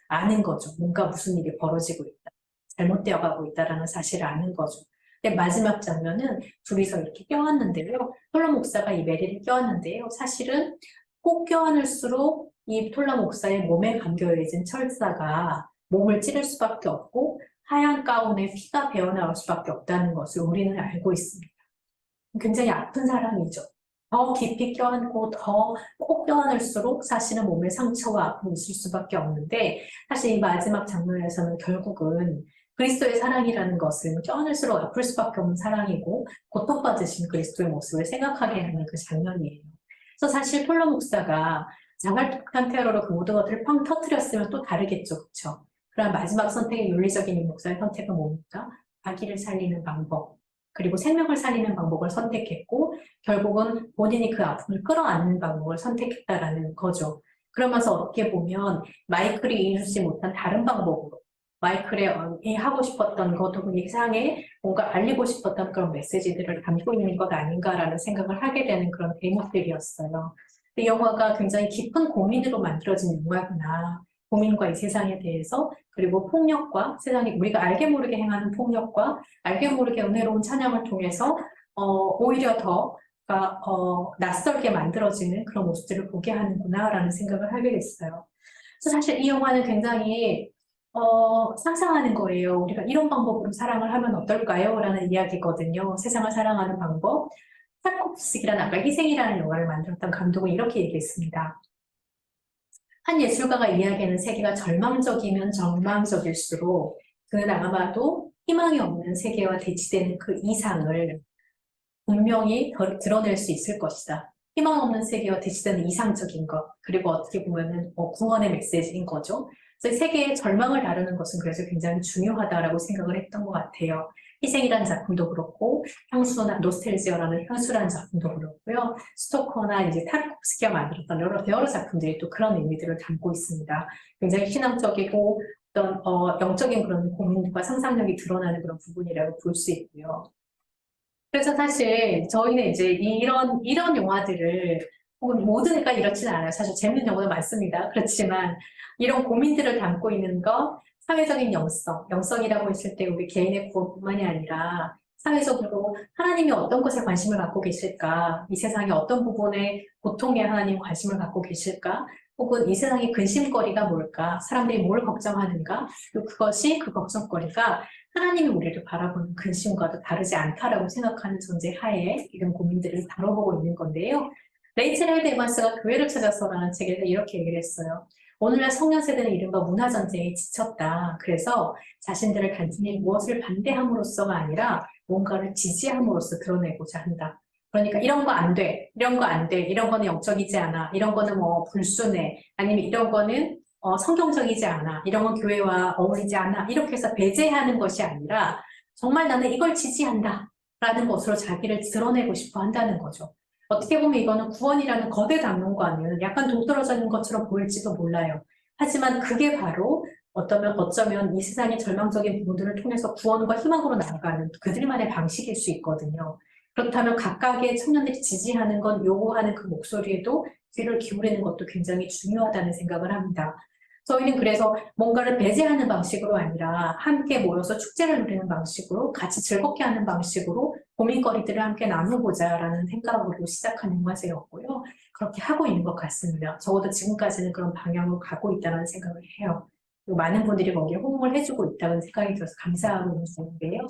아는 거죠. 뭔가 무슨 일이 벌어지고 있다. 잘못되어 가고 있다라는 사실을 아는 거죠. 근데 마지막 장면은 둘이서 이렇게 껴안는데요. 톨러 목사가 이 메리를 껴안는데요. 사실은 꼭 껴안을수록 이 톨러 목사의 몸에 감겨있는 철사가 몸을 찌를 수밖에 없고 하얀 가운에 피가 배어나올 수밖에 없다는 것을 우리는 알고 있습니다. 굉장히 아픈 사람이죠. 더 깊이 껴안고 더 꼭 껴안을수록 사실은 몸에 상처와 아픔이 있을 수밖에 없는데 사실 이 마지막 장면에서는 결국은 그리스도의 사랑이라는 것은 껴안을수록 아플 수밖에 없는 사랑이고 고통받으신 그리스도의 모습을 생각하게 하는 그 장면이에요. 그래서 사실 톨러 목사가 자살폭탄 테러로 그 모든 것들을 팡 터뜨렸으면 또 다르겠죠. 그렇죠? 그럼 마지막 선택의 윤리적인 이 목사의 선택은 뭡니까? 아기를 살리는 방법, 그리고 생명을 살리는 방법을 선택했고 결국은 본인이 그 아픔을 끌어안는 방법을 선택했다라는 거죠. 그러면서 어떻게 보면 마이클이 이루지 못한 다른 방법으로 마이클이 하고 싶었던 것 혹은 이 세상에 뭔가 알리고 싶었던 그런 메시지들을 담고 있는 것 아닌가라는 생각을 하게 되는 그런 대목들이었어요. 이 영화가 굉장히 깊은 고민으로 만들어진 영화구나. 고민과 이 세상에 대해서 그리고 폭력과 세상이 우리가 알게 모르게 행하는 폭력과 알게 모르게 은혜로운 찬양을 통해서 오히려 더 낯설게 만들어지는 그런 모습들을 보게 하는구나라는 생각을 하게 됐어요. 그래서 사실 이 영화는 굉장히 상상하는 거예요. 우리가 이런 방법으로 사랑을 하면 어떨까요? 라는 이야기거든요. 세상을 사랑하는 방법. 타르코프스키라는 아까 희생이라는 영화를 만들었던 감독은 이렇게 얘기했습니다. 한 예술가가 이야기하는 세계가 절망적이면 절망적일수록 그는 아마도 희망이 없는 세계와 대치되는 그 이상을 분명히 드러낼 수 있을 것이다. 희망 없는 세계와 대치되는 이상적인 것, 그리고 어떻게 보면은 구원의 메시지인 거죠. 그래서 세계의 절망을 다루는 것은 그래서 굉장히 중요하다라고 생각을 했던 것 같아요. 희생이라는 작품도 그렇고, 향수나 노스텔지어라는 향수라는 작품도 그렇고요. 스토커나 이제 타르코프스키가 만들었던 여러 작품들이 또 그런 의미들을 담고 있습니다. 굉장히 신앙적이고 어떤 영적인 그런 고민과 상상력이 드러나는 그런 부분이라고 볼 수 있고요. 그래서 사실 저희는 이제 이런 영화들을 혹은 모두가 이렇지는 않아요. 사실 재밌는 영화도 많습니다. 그렇지만 이런 고민들을 담고 있는 거 사회적인 영성이라고 했을 때 우리 개인의 구원뿐만이 아니라 사회적으로 하나님이 어떤 것에 관심을 갖고 계실까? 이 세상의 어떤 부분에 고통에 하나님 관심을 갖고 계실까? 혹은 이 세상의 근심거리가 뭘까? 사람들이 뭘 걱정하는가? 또 그것이 그 걱정거리가 하나님이 우리를 바라보는 근심과도 다르지 않다라고 생각하는 전제 하에 이런 고민들을 다뤄보고 있는 건데요. 레이첼 헬드 에반스가 교회를 찾아서라는 책에서 이렇게 얘기를 했어요. 오늘날 청년 세대는 이른바 문화전쟁에 지쳤다. 그래서 자신들을 단순히 무엇을 반대함으로써가 아니라 뭔가를 지지함으로써 드러내고자 한다. 그러니까 이런 거 안 돼, 이런 거 안 돼, 이런 거는 영적이지 않아, 이런 거는 뭐 불순해, 아니면 이런 거는 성경적이지 않아, 이런 건 교회와 어울리지 않아, 이렇게 해서 배제하는 것이 아니라 정말 나는 이걸 지지한다 라는 것으로 자기를 드러내고 싶어 한다는 거죠. 어떻게 보면 이거는 구원이라는 거대 담론과는 약간 동떨어져 있는 것처럼 보일지도 몰라요. 하지만 그게 바로 어쩌면 이 세상의 절망적인 부분들을 통해서 구원과 희망으로 나아가는 그들만의 방식일 수 있거든요. 그렇다면 각각의 청년들이 지지하는 건 요구하는 그 목소리에도 귀를 기울이는 것도 굉장히 중요하다는 생각을 합니다. 저희는 그래서 뭔가를 배제하는 방식으로 아니라 함께 모여서 축제를 누리는 방식으로 같이 즐겁게 하는 방식으로 고민거리들을 함께 나눠보자라는 생각으로 시작한 영화제였고요. 그렇게 하고 있는 것 같습니다. 적어도 지금까지는 그런 방향으로 가고 있다는 생각을 해요. 그리고 많은 분들이 거기에 호응을 해주고 있다는 생각이 들어서 감사하고 있는 중인데요.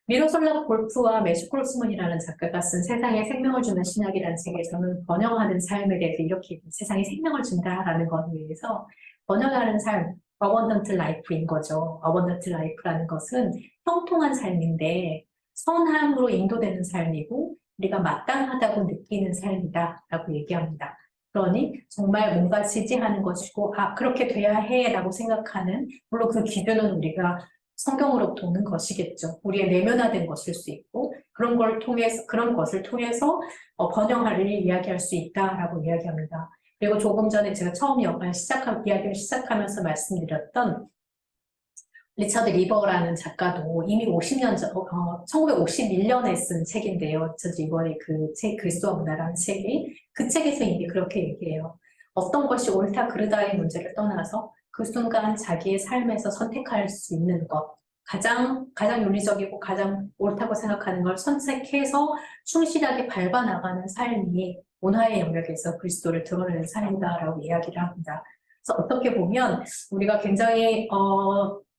미로솔라 골프와 매슈 크로스문이라는 작가가 쓴 세상에 생명을 주는 신학이라는 책에서는 번영하는 삶에 대해서 이렇게 세상에 생명을 준다라는 것에 대해서 번영하는 삶, 어번던트 라이프인 거죠. 어번던트 라이프라는 것은 형통한 삶인데 선함으로 인도되는 삶이고 우리가 마땅하다고 느끼는 삶이다라고 얘기합니다. 그러니 정말 뭔가 지지하는 것이고 그렇게 돼야 해라고 생각하는 물론 그 기준은 우리가 성경으로부터 오는 것이겠죠. 우리의 내면화된 것일 수 있고 그런 것을 통해서 번영을 이야기할 수 있다라고 이야기합니다. 그리고 조금 전에 제가 처음 이야기를 시작하면서 말씀드렸던 리처드 리버라는 작가도 이미 50년 전, 1951년에 쓴 책인데요. 리처드 리버의 그 책, 그리스도와 문화라는 책이 그 책에서 이미 그렇게 얘기해요. 어떤 것이 옳다 그르다의 문제를 떠나서 그 순간 자기의 삶에서 선택할 수 있는 것, 가장 윤리적이고 가장 옳다고 생각하는 걸 선택해서 충실하게 밟아 나가는 삶이 문화의 영역에서 그리스도를 드러내는 삶이다라고 이야기를 합니다. 그래서 어떻게 보면 우리가 굉장히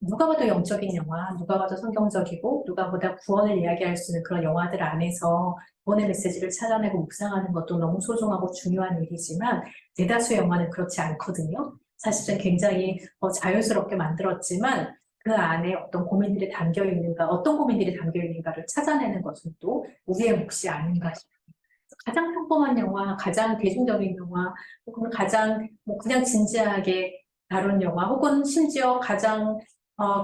누가 봐도 영적인 영화, 누가 봐도 성경적이고 누가 보다 구원을 이야기할 수 있는 그런 영화들 안에서 구원의 메시지를 찾아내고 묵상하는 것도 너무 소중하고 중요한 일이지만 대다수의 영화는 그렇지 않거든요. 사실은 굉장히 자유스럽게 만들었지만 그 안에 어떤 고민들이 담겨 있는가, 어떤 고민들이 담겨 있는가를 찾아내는 것은 또 우리의 몫이 아닌가 싶습니다. 가장 평범한 영화, 가장 대중적인 영화, 혹은 가장 그냥 진지하게 다룬 영화, 혹은 심지어 가장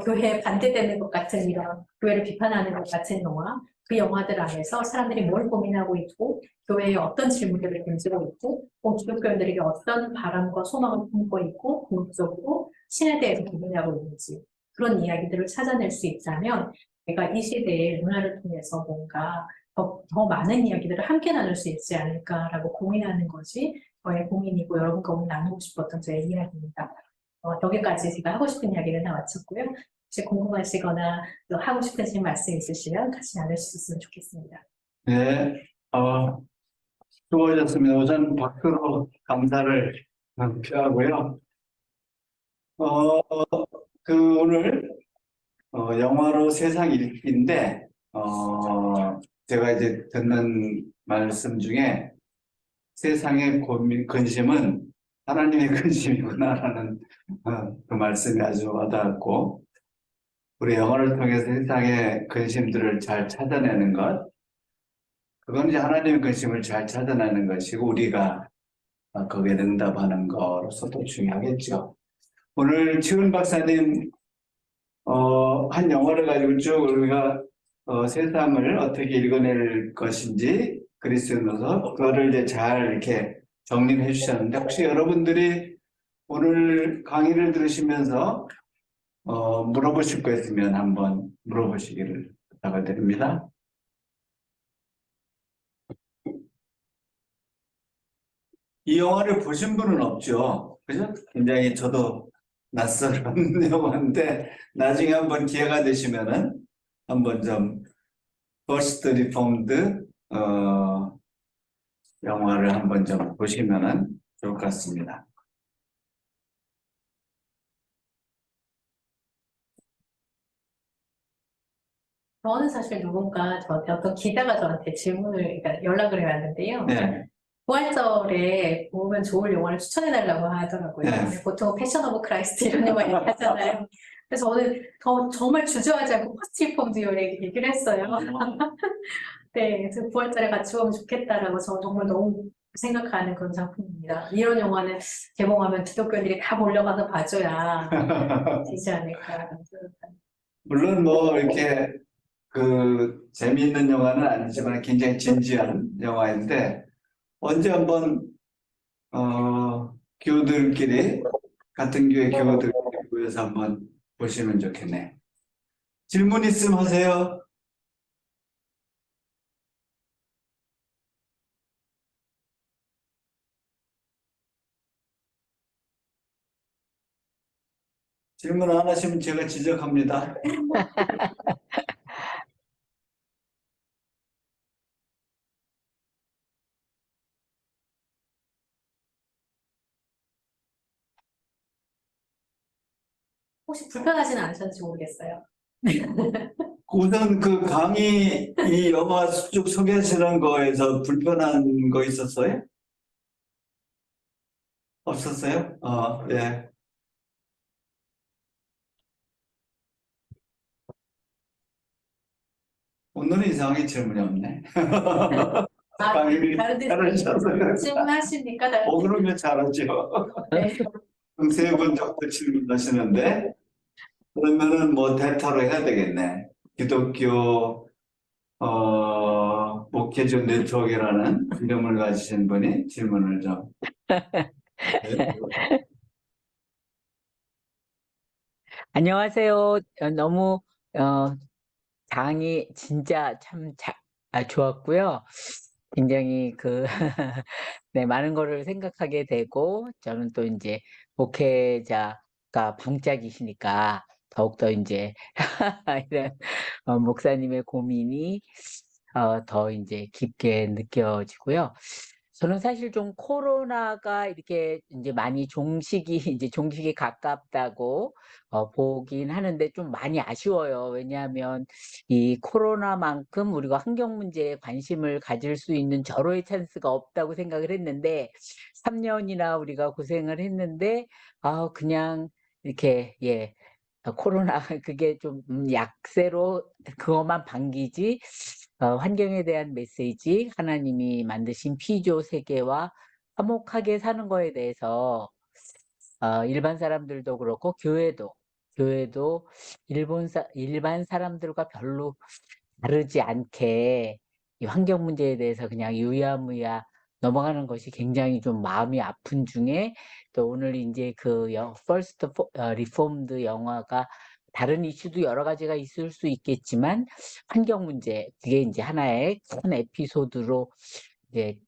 교회에 반대되는 것 같은 이런 교회를 비판하는 것 같은 영화, 그 영화들 안에서 사람들이 뭘 고민하고 있고 교회에 어떤 질문들을 던지고 있고 기독교인들에게 어떤 바람과 소망을 품고 있고 궁극적으로 신에 대해서 고민하고 있는지 그런 이야기들을 찾아낼 수 있다면 내가 이 시대의 문화를 통해서 뭔가 더 많은 이야기들을 함께 나눌 수 있지 않을까라고 고민하는 것이 저의 고민이고 여러분과 오늘 나누고 싶었던 저의 이야기입니다. 여기까지 제가 하고 싶은 이야기를 다 마쳤고요. 혹시 궁금하시거나 또 하고 싶으신 말씀 있으시면 같이 나누셨으면 좋겠습니다. 네, 수고하셨습니다. 우선 박수로 감사를 표하고요. 오늘 영화로 세상 읽기인데 제가 이제 듣는 말씀 중에 세상의 근심은 하나님의 근심이구나라는 그 말씀이 아주 와닿았고 우리 영화를 통해서 세상의 근심들을 잘 찾아내는 것 그건 이제 하나님의 근심을 잘 찾아내는 것이고 우리가 거기에 응답하는 거로서도 중요하겠죠. 오늘 치훈 박사님 한 영화를 가지고 쭉 우리가 세상을 어떻게 읽어낼 것인지 그리스도인으로서 그거를 이제 잘 이렇게 정리해 주셨는데 혹시 여러분들이 오늘 강의를 들으시면서 물어보실 거 있으면 한번 물어보시기를 부탁을 드립니다. 이 영화를 보신 분은 없죠? 그죠? 굉장히 저도 낯설은 영화인데, 나중에 한번 기회가 되시면은 한번 좀, 퍼스트 리폼드, 영화를 한번 좀 보시면은 좋을 것 같습니다. 저는 사실 누군가 저한테 어떤 기자가 저한테 그러니까 연락을 해왔는데요. 네, 부활절에 보면 좋을 영화를 추천해달라고 하더라고요. 네. 근데 보통 패션 오브 크라이스트 이런 영화 얘기하잖아요. 그래서 저는 정말 주저하지 않고 퍼스트 리폼드 얘기를 했어요. 네, 그래서 부활절에 같이 보면 좋겠다라고 저는 정말 너무 생각하는 그런 작품입니다. 이런 영화는 개봉하면 기독교인들이 다 몰려가서 봐줘야 되지 않을까. 물론 뭐 이렇게 재미있는 영화는 아니지만 굉장히 진지한 영화인데, 언제 한번 교우들끼리, 같은 교회 교우들끼리 모여서 한번 보시면 좋겠네. 질문 있으면 하세요. 질문 안 하시면 제가 지적합니다. 혹시 불편하지는 않으셨는지 모르겠어요. 우선 이 영화 쭉 소개하시는 거에서 불편한 거 있었어요? 없었어요? 예. 오늘은 이상하게 질문이 없네. 강의를 다른 데 잘하셨어요. 질문하십니까? 다른 데? 그러면 잘하죠. 네. 세 번 정도 질문하시는데, 그러면은 뭐 대타로 해야 되겠네. 기독교, 목회자 네트워크라는 이름을 가지신 분이 질문을 좀. 안녕하세요. 너무 어, 강의 진짜 참 좋았고요. 굉장히 네, 많은 거를 생각하게 되고, 저는 또 이제 목회자가 방짝이시니까 더욱더 이제 이런 목사님의 고민이 더 이제 깊게 느껴지고요. 저는 사실 좀 코로나가 이렇게 이제 많이 종식이 이제 종식이 가깝다고 보긴 하는데 좀 많이 아쉬워요. 왜냐하면 이 코로나만큼 우리가 환경 문제에 관심을 가질 수 있는 절호의 찬스가 없다고 생각을 했는데 3년이나 우리가 고생을 했는데 그냥 이렇게 코로나 그게 좀 약세로 그것만 반기지 환경에 대한 메시지, 하나님이 만드신 피조 세계와 화목하게 사는 거에 대해서 일반 사람들도 그렇고 교회도 일반 사람들과 별로 다르지 않게 이 환경 문제에 대해서 그냥 유야무야 넘어가는 것이 굉장히 좀 마음이 아픈 중에 또 오늘 이제 퍼스트 리폼드 영화가 다른 이슈도 여러 가지가 있을 수 있겠지만 환경 문제 그게 이제 하나의 큰 에피소드로 이제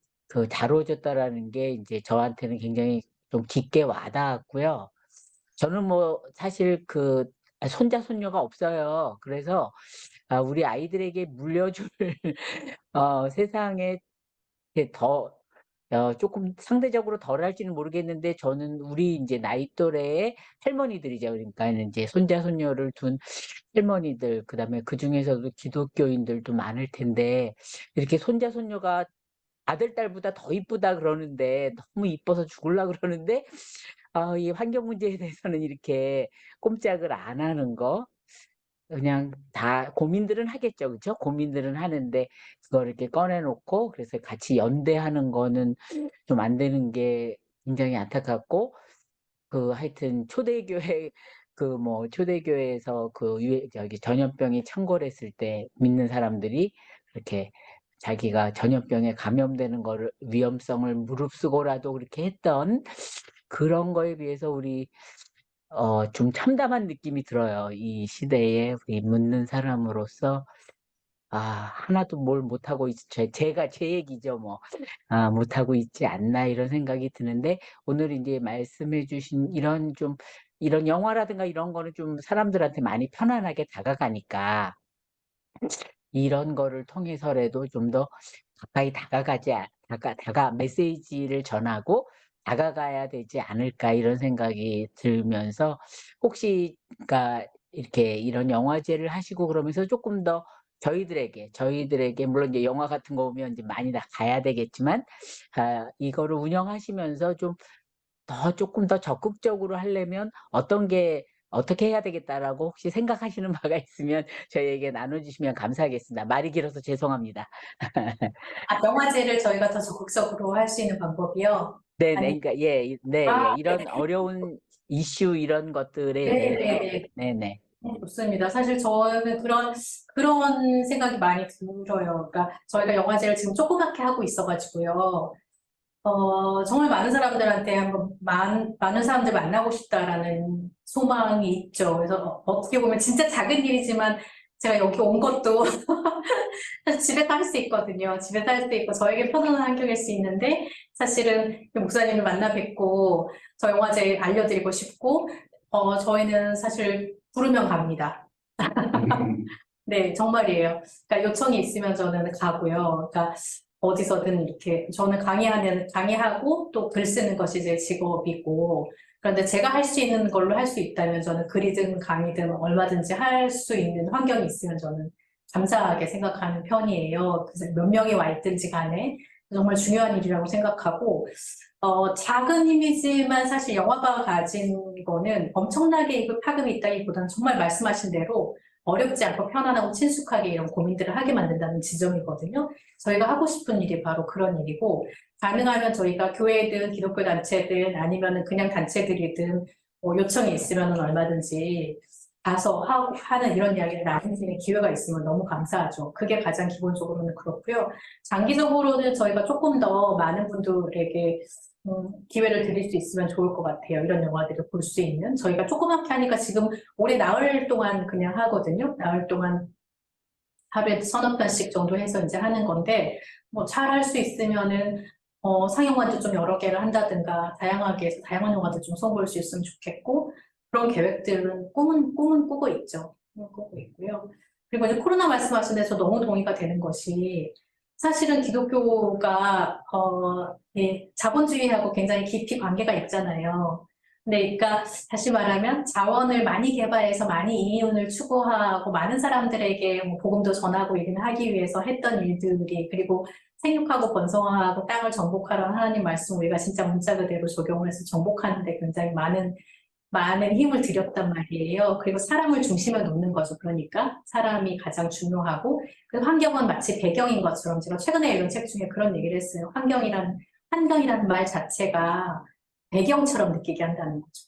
다뤄졌다라는 게 이제 저한테는 굉장히 좀 깊게 와닿았고요. 저는 뭐 사실 손자 손녀가 없어요. 그래서 우리 아이들에게 물려줄 세상에 이렇게 조금 상대적으로 덜할지는 모르겠는데 저는 우리 이제 나이 또래의 할머니들이죠. 그러니까는 이제 손자 손녀를 둔 할머니들, 그다음에 그중에서도 기독교인들도 많을 텐데 이렇게 손자 손녀가 아들 딸보다 더 이쁘다 그러는데 너무 이뻐서 죽을라 그러는데 이 환경 문제에 대해서는 이렇게 꼼짝을 안 하는 거 그냥 다 고민들은 하겠죠. 그죠? 고민들은 하는데 그걸 이렇게 꺼내 놓고 그래서 같이 연대하는 거는 좀 안 되는 게 굉장히 안타깝고 하여튼 초대교회 초대교회에서 저기 전염병이 창궐했을 때 믿는 사람들이 그렇게 자기가 전염병에 감염되는 거를 위험성을 무릅쓰고라도 그렇게 했던 그런 거에 비해서 우리 좀 참담한 느낌이 들어요. 이 시대에 우리 묻는 사람으로서 하나도 뭘 못하고 제가 제 얘기죠, 뭐. 못하고 있지 않나 이런 생각이 드는데 오늘 이제 말씀해 주신 이런 영화라든가 이런 거는 좀 사람들한테 많이 편안하게 다가가니까 이런 거를 통해서라도 좀 더 가까이 메시지를 전하고 다가가야 되지 않을까 이런 생각이 들면서 혹시 그러니까 이렇게 이런 영화제를 하시고 그러면서 조금 더 저희들에게 물론 이제 영화 같은 거 보면 이제 많이 다 가야 되겠지만 이거를 운영하시면서 조금 더 적극적으로 하려면 어떻게 해야 되겠다라고 혹시 생각하시는 바가 있으면 저희에게 나눠주시면 감사하겠습니다. 말이 길어서 죄송합니다. 영화제를 저희가 더 적극적으로 할 수 있는 방법이요? 네네, 아니, 그러니까 예, 네, 예, 이런 네네. 어려운 이슈 이런 것들에 대해서 네네네. 네네, 좋습니다. 사실 저는 그런 생각이 많이 들어요. 그러니까 저희가 영화제를 지금 조그맣게 하고 있어가지고요. 정말 많은 사람들한테 많은 사람들 만나고 싶다라는 소망이 있죠. 그래서 어떻게 보면 진짜 작은 일이지만 제가 여기 온 것도 사실 집에서 할 수 있거든요. 집에서 할 수 있고 저에게 편안한 환경일 수 있는데 사실은 목사님을 만나 뵙고 저 영화제 알려드리고 싶고 저희는 사실 부르면 갑니다. 네, 정말이에요. 그러니까 요청이 있으면 저는 가고요. 그러니까 어디서든 이렇게 저는 강의하고 또 글 쓰는 것이 제 직업이고 그런데 제가 할 수 있는 걸로 할 수 있다면 저는 글이든 강의든 얼마든지 할 수 있는 환경이 있으면 저는 감사하게 생각하는 편이에요. 그래서 몇 명이 와 있든지 간에 정말 중요한 일이라고 생각하고 작은 힘이지만 사실 영화가 가진 거는 엄청나게 이걸 파급이 있다기보다는 정말 말씀하신 대로 어렵지 않고 편안하고 친숙하게 이런 고민들을 하게 만든다는 지점이거든요. 저희가 하고 싶은 일이 바로 그런 일이고, 가능하면 저희가 교회든 기독교 단체든 아니면은 그냥 단체들이든 요청이 있으면 얼마든지 가서 하는 이런 이야기를 나눌 수 있는 기회가 있으면 너무 감사하죠. 그게 가장 기본적으로는 그렇고요. 장기적으로는 저희가 조금 더 많은 분들에게 기회를 드릴 수 있으면 좋을 것 같아요. 이런 영화들을 볼 수 있는. 저희가 조그맣게 하니까 지금 올해 나흘 동안 그냥 하거든요. 나흘 동안 하루에 서너 편씩 정도 해서 이제 하는 건데, 뭐 잘 할 수 있으면은, 상영관도 좀 여러 개를 한다든가, 다양하게 해서 다양한 영화들 좀 선보일 수 있으면 좋겠고, 그런 계획들은 꿈은 꾸고 있죠. 꿈은 꾸고 있고요. 그리고 이제 코로나 말씀하신 데서 너무 동의가 되는 것이, 사실은 기독교가, 자본주의하고 굉장히 깊이 관계가 있잖아요. 네, 그러니까 다시 말하면 자원을 많이 개발해서 많이 이윤을 추구하고 많은 사람들에게 뭐 복음도 전하고 일을 하기 위해서 했던 일들이 그리고 생육하고 번성하고 땅을 정복하라는 하나님 말씀 우리가 진짜 문자 그대로 적용을 해서 정복하는 데 굉장히 많은 힘을 들였단 말이에요. 그리고 사람을 중심에 놓는 거죠. 그러니까 사람이 가장 중요하고 그 환경은 마치 배경인 것처럼 제가 최근에 읽은 책 중에 그런 얘기를 했어요. 환경이라는 말 자체가 배경처럼 느끼게 한다는 거죠.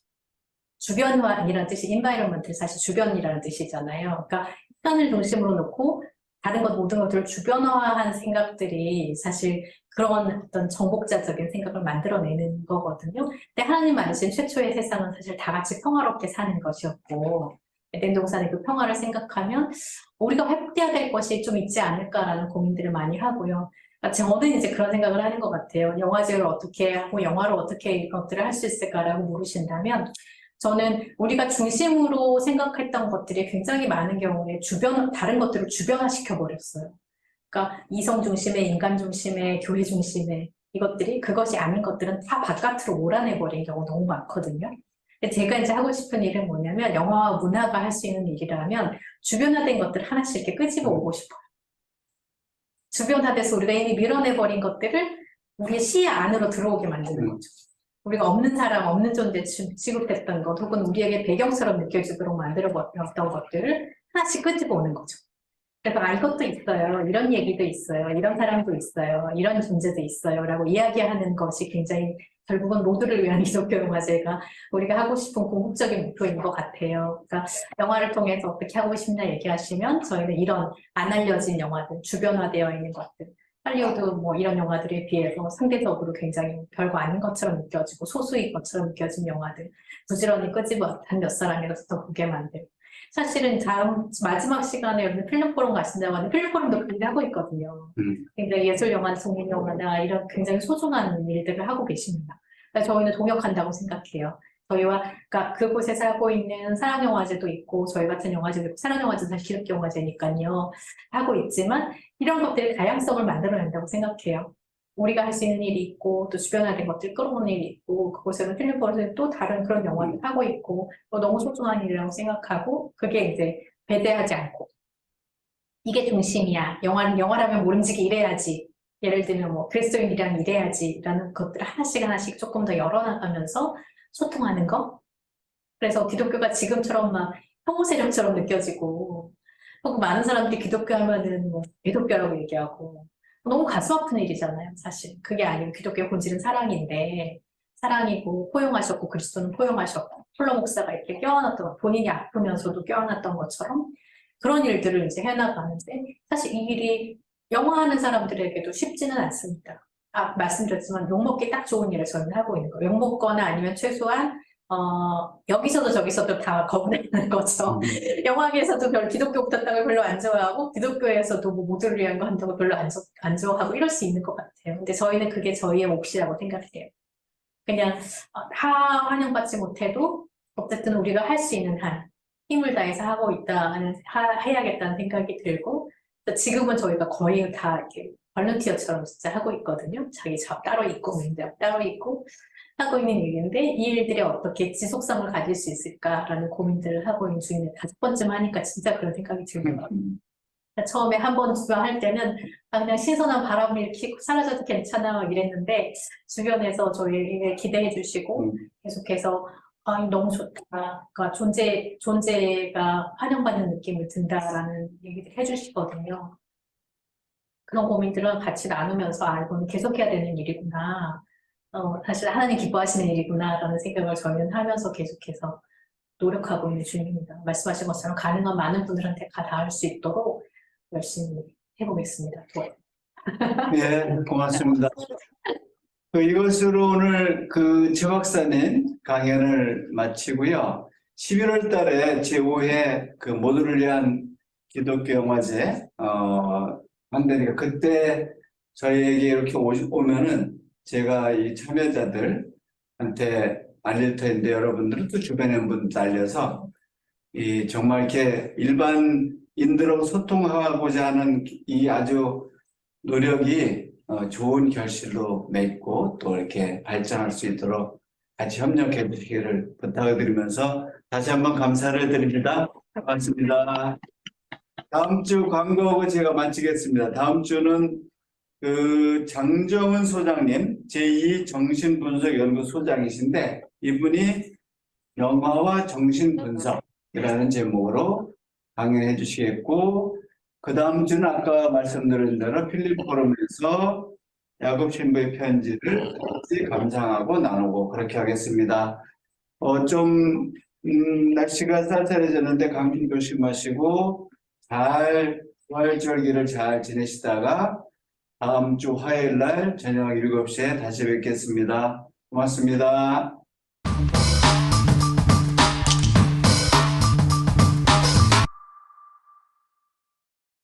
주변화이라는 뜻이 environment 사실 주변이라는 뜻이잖아요. 그러니까 인간을 중심으로 놓고 다른 것 모든 것들을 주변화한 생각들이 사실 그런 어떤 정복자적인 생각을 만들어내는 거거든요. 근데 하나님 만드신 최초의 세상은 사실 다 같이 평화롭게 사는 것이었고 에덴 동산의 그 평화를 생각하면 우리가 회복돼야 될 것이 좀 있지 않을까라는 고민들을 많이 하고요. 저는 이제 그런 생각을 하는 것 같아요. 영화제를 어떻게 하고 영화로 어떻게 이것들을 할 수 있을까라고 물으신다면 저는 우리가 중심으로 생각했던 것들이 굉장히 많은 경우에 다른 것들을 주변화시켜 버렸어요. 그러니까 이성 중심의 인간 중심의 교회 중심의 이것들이 그것이 아닌 것들은 다 바깥으로 몰아내버린 경우가 너무 많거든요. 근데 제가 이제 하고 싶은 일은 뭐냐면 영화와 문화가 할 수 있는 일이라면 주변화된 것들을 하나씩 이렇게 끄집어 오고 싶어요. 주변화돼서 우리가 이미 밀어내버린 것들을 우리의 시야 안으로 들어오게 만드는 거죠. 우리가 없는 사람, 없는 존재 취급했던 것, 혹은 우리에게 배경처럼 느껴지도록 만들어버렸던 것들을 하나씩 끄집어 오는 거죠. 그래서 이것도 있어요. 이런 얘기도 있어요. 이런 사람도 있어요. 이런 존재도 있어요. 라고 이야기하는 것이 굉장히 결국은 모두를 위한 기독교 영화제가 우리가 하고 싶은 궁극적인 목표인 것 같아요. 그러니까 영화를 통해서 어떻게 하고 싶냐 얘기하시면 저희는 이런 안 알려진 영화들, 주변화되어 있는 것들, 할리우드 뭐 이런 영화들에 비해서 상대적으로 굉장히 별거 아닌 것처럼 느껴지고 소수인 것처럼 느껴진 영화들, 부지런히 끄지 못한 몇 사람이라서 더 보게 만들고. 사실은 다음 마지막 시간에 여러분 필름 포럼 가신다고 하는데 필름 포럼도 굉장히 하고 있거든요. 굉장히 예술 영화, 독립 영화나 이런 굉장히 소중한 일들을 하고 계십니다. 그래서 저희는 동역한다고 생각해요. 저희와 그러니까 그곳에서 하고 있는 사랑영화제도 있고 저희 같은 영화제도 있고 사랑영화제는 사실 기독교 영화제니까요. 하고 있지만 이런 것들의 다양성을 만들어낸다고 생각해요. 우리가 할 수 있는 일이 있고 또 주변에 있는 것들 끌어오는 일이 있고 그곳에는 필리핀에서는 또 다른 그런 영화를 하고 있고 또 너무 소중한 일이라고 생각하고 그게 이제 배제하지 않고 이게 중심이야. 영화라면 모름지기 이래야지. 예를 들면 뭐 그리스도인이랑 이래야지라는 것들을 하나씩 하나씩 조금 더 열어나가면서 소통하는 거. 그래서 기독교가 지금처럼 막 혐오 세력처럼 느껴지고 혹은 많은 사람들이 기독교 하면은 뭐 기독교라고 얘기하고 너무 가슴 아픈 일이잖아요, 사실. 그게 아니고 기독교의 본질은 사랑인데 사랑이고 포용하셨고 그리스도는 포용하셨고 폴로 목사가 이렇게 껴안았던 본인이 아프면서도 껴안았던 것처럼 그런 일들을 이제 해나가는데 사실 이 일이 영화하는 사람들에게도 쉽지는 않습니다. 말씀드렸지만 욕먹기 딱 좋은 일을 저는 하고 있는 거예요. 욕먹거나 아니면 최소한 여기서도 저기서도 다 거부되는 거죠. 영화계에서도 기독교 붙었다고 별로 안 좋아하고 기독교에서도 뭐 모두를 위한 거 한다고 별로 안 좋아하고 이럴 수 있는 것 같아요. 근데 저희는 그게 저희의 몫이라고 생각해요. 그냥 다 환영받지 못해도 어쨌든 우리가 할 수 있는 한 힘을 다해서 하고 해야겠다는 생각이 들고 지금은 저희가 거의 다 이렇게 발런티어처럼 진짜 하고 있거든요. 자기 잡 따로 있고 따로 있고 하고 있는 일인데 이 일들이 어떻게 지속성을 가질 수 있을까라는 고민들을 하고 있는 중인데 5번쯤 하니까 진짜 그런 생각이 들더라고요. 처음에 한 번, 두 번 할 때는 그냥 신선한 바람을 일으키고 사라져도 괜찮아 막 이랬는데 주변에서 저희를 기대해 주시고 계속해서 너무 좋다. 그러니까 존재가 환영받는 느낌을 든다라는 얘기를 해주시거든요. 그런 고민들은 같이 나누면서 이거는 계속해야 되는 일이구나. 사실 하나님 기뻐하시는 일이구나라는 생각을 저희는 하면서 계속해서 노력하고 있는 중입니다. 말씀하신 것처럼 가능한 많은 분들한테 다 닿을 수 있도록 열심히 해보겠습니다. 네, 고맙습니다. 이것으로 오늘 최 박사님 강연을 마치고요. 11월 달에 제5회 모두를 위한 기독교 영화제 한다니까 그때 저희에게 이렇게 오면은 제가 이 참여자들한테 알릴 텐데 여러분들은 또 주변에 분들 알려서 정말 이렇게 일반인들하고 소통하고자 하는 이 아주 노력이 좋은 결실로 맺고 또 이렇게 발전할 수 있도록 같이 협력해 주시기를 부탁드리면서 다시 한번 감사를 드립니다. 고맙습니다. 다음 주 광고하고 제가 마치겠습니다. 다음 주는 장정은 소장님, 제2정신분석연구소장이신데 이분이 영화와 정신분석이라는 제목으로 강연해 주시겠고 그 다음 주는 아까 말씀드린 대로 필립 포럼에서 야곱 신부의 편지를 같이 감상하고 나누고 그렇게 하겠습니다. 날씨가 쌀쌀해졌는데 감기 조심하시고 부활절기를 잘 지내시다가 다음 주 화요일 날 저녁 7시에 다시 뵙겠습니다. 고맙습니다.